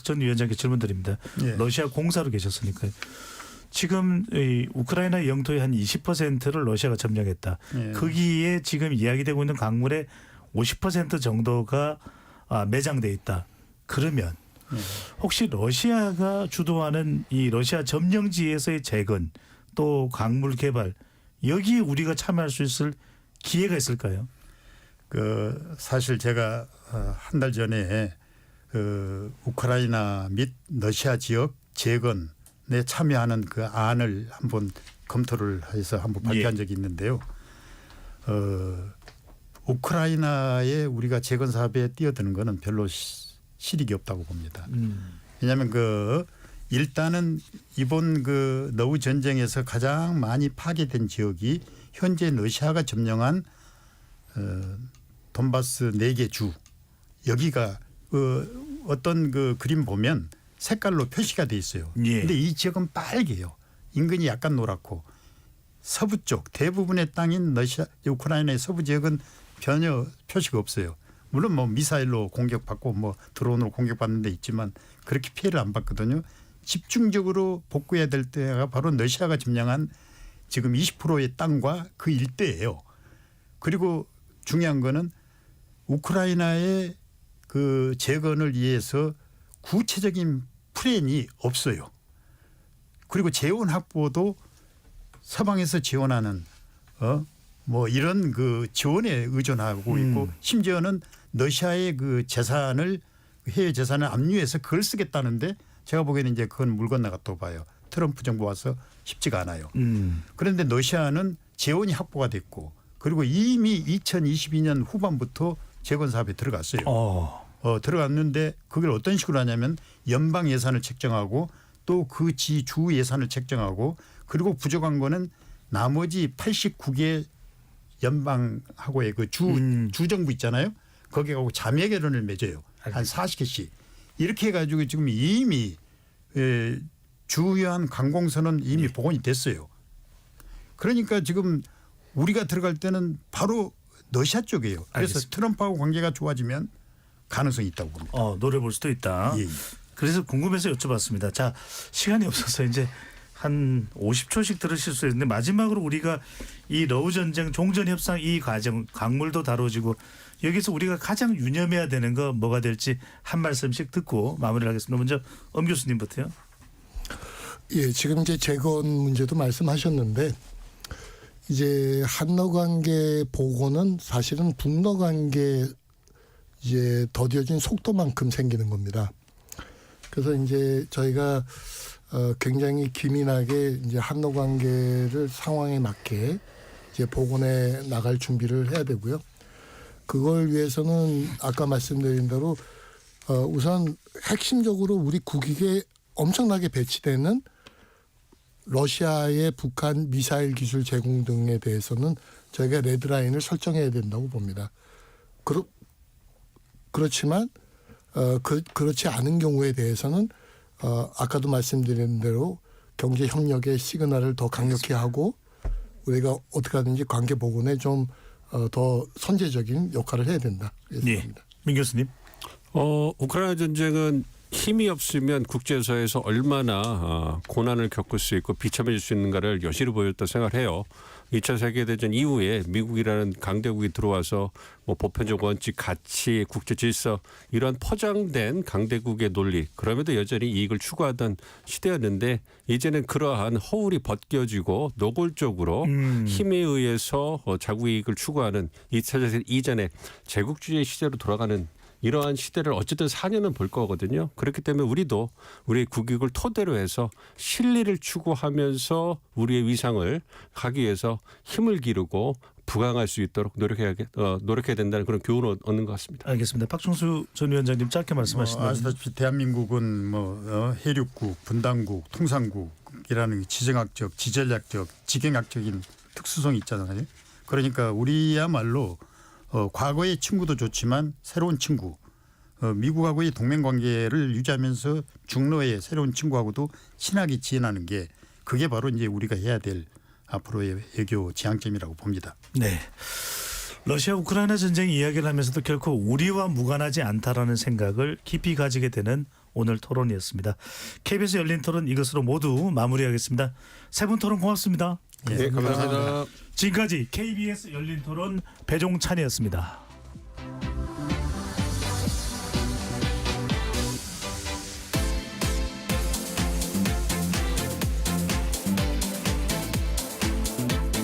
전 위원장께 질문드립니다. 예. 러시아 공사로 계셨으니까요. 지금 이 우크라이나 영토의 한 20%를 러시아가 점령했다. 예. 거기에 지금 이야기되고 있는 광물의 50% 정도가 매장돼 있다. 그러면 혹시 러시아가 주도하는 이 러시아 점령지에서의 재건 또 광물 개발 여기에 우리가 참여할 수 있을 기회가 있을까요? 사실 제가 한 달 전에 우크라이나 및 러시아 지역 재건에 참여하는 그 안을 한번 검토를 해서 한번 발표한 적이 있는데요. 우크라이나에 우리가 재건 사업에 뛰어드는 거는 별로 실익이 없다고 봅니다. 왜냐하면 일단은 이번 너우 전쟁에서 가장 많이 파괴된 지역이 현재 러시아가 점령한 돈바스 4개 주 여기가 어떤 그림 보면 색깔로 표시가 돼 있어요. 그런데 이 지역은 빨개요. 인근이 약간 노랗고 서부 쪽 대부분의 땅인 우크라이나의 서부 지역은 전혀 표시가 없어요. 물론 뭐 미사일로 공격받고 뭐 드론으로 공격받는 데 있지만 그렇게 피해를 안 받거든요. 집중적으로 복구해야 될 때가 바로 러시아가 점령한 지금 20%의 땅과 그 일대예요. 그리고 중요한 거는 우크라이나의 그 재건을 위해서 구체적인 플랜이 없어요. 그리고 재원 확보도 서방에서 지원하는 뭐 이런 지원에 의존하고 있고 심지어는 러시아의 재산을 해외 재산을 압류해서 그걸 쓰겠다는데 제가 보기에는 이제 그건 물 건너갔다고 봐요. 트럼프 정부 와서 쉽지가 않아요. 그런데 러시아는 재원이 확보가 됐고 그리고 이미 2022년 후반부터 재건 사업에 들어갔어요. 들어갔는데 그걸 어떤 식으로 하냐면 연방 예산을 책정하고 또 그 주 예산을 책정하고 그리고 부족한 거는 나머지 89개 연방하고의 주정부 있잖아요. 거기하고 자매 결연을 맺어요. 한 40개씩. 이렇게 해가지고 지금 이미 주요한 관공서는 이미 복원이 됐어요. 그러니까 지금 우리가 들어갈 때는 바로 러시아 쪽이에요. 그래서 알겠습니다. 트럼프하고 관계가 좋아지면 가능성이 있다고 봅니다. 노려볼 수도 있다. 예. 그래서 궁금해서 여쭤봤습니다. 자, 시간이 없어서 이제 한 50초씩 들으실 수 있는데 마지막으로 우리가 이 러우 전쟁 종전 협상 이 과정 광물도 다뤄지고 여기서 우리가 가장 유념해야 되는 거 뭐가 될지 한 말씀씩 듣고 마무리를 하겠습니다. 먼저 엄 교수님부터요. 예, 지금 이제 재건 문제도 말씀하셨는데 이제 한러 관계 복원은 사실은 북러 관계 이제 더뎌진 속도만큼 생기는 겁니다. 그래서 이제 저희가 굉장히 기민하게 이제 한러 관계를 상황에 맞게 이제 복원해 나갈 준비를 해야 되고요. 그걸 위해서는 아까 말씀드린 대로 우선 핵심적으로 우리 국익에 엄청나게 배치되는 러시아의 북한 미사일 기술 제공 등에 대해서는 저희가 레드라인을 설정해야 된다고 봅니다. 그렇지만 그렇지 않은 경우에 대해서는 아까도 말씀드린 대로 경제 협력의 시그널을 더 강력히 하고 우리가 어떻게 하든지 관계 복원에 좀 더 선제적인 역할을 해야 된다. 네, 민 교수님. 우크라이나 전쟁은 힘이 없으면 국제사회에서 얼마나 고난을 겪을 수 있고 비참해질 수 있는가를 여실히 보였다 생각해요. 2차 세계대전 이후에 미국이라는 강대국이 들어와서 뭐 보편적 원칙, 가치, 국제 질서 이런 포장된 강대국의 논리 그럼에도 여전히 이익을 추구하던 시대였는데 이제는 그러한 허울이 벗겨지고 노골적으로 힘에 의해서 자국 이익을 추구하는 2차 세계 이전에 제국주의 시대로 돌아가는 이러한 시대를 어쨌든 4년은 볼 거거든요. 그렇기 때문에 우리도 우리의 국익을 토대로 해서 실리를 추구하면서 우리의 위상을 가기 위해서 힘을 기르고 부강할 수 있도록 노력해야 된다는 그런 교훈을 얻는 것 같습니다. 알겠습니다. 박충수 전 위원장님 짧게 말씀하시나요? 아시다시피 대한민국은 해륙국, 분단국, 통상국이라는 지정학적, 지전략적, 지경학적인 특수성이 있잖아요. 그러니까 우리야말로 과거의 친구도 좋지만 새로운 친구, 미국하고의 동맹관계를 유지하면서 중러의 새로운 친구하고도 친하게 지내는 게 그게 바로 이제 우리가 해야 될 앞으로의 외교 지향점이라고 봅니다. 네. 러시아 우크라이나 전쟁 이야기를 하면서도 결코 우리와 무관하지 않다라는 생각을 깊이 가지게 되는 오늘 토론이었습니다. KBS 열린 토론 이것으로 모두 마무리하겠습니다. 세 분 토론 고맙습니다. 네, 감사합니다. 지금까지 KBS 열린 토론 배종찬이었습니다.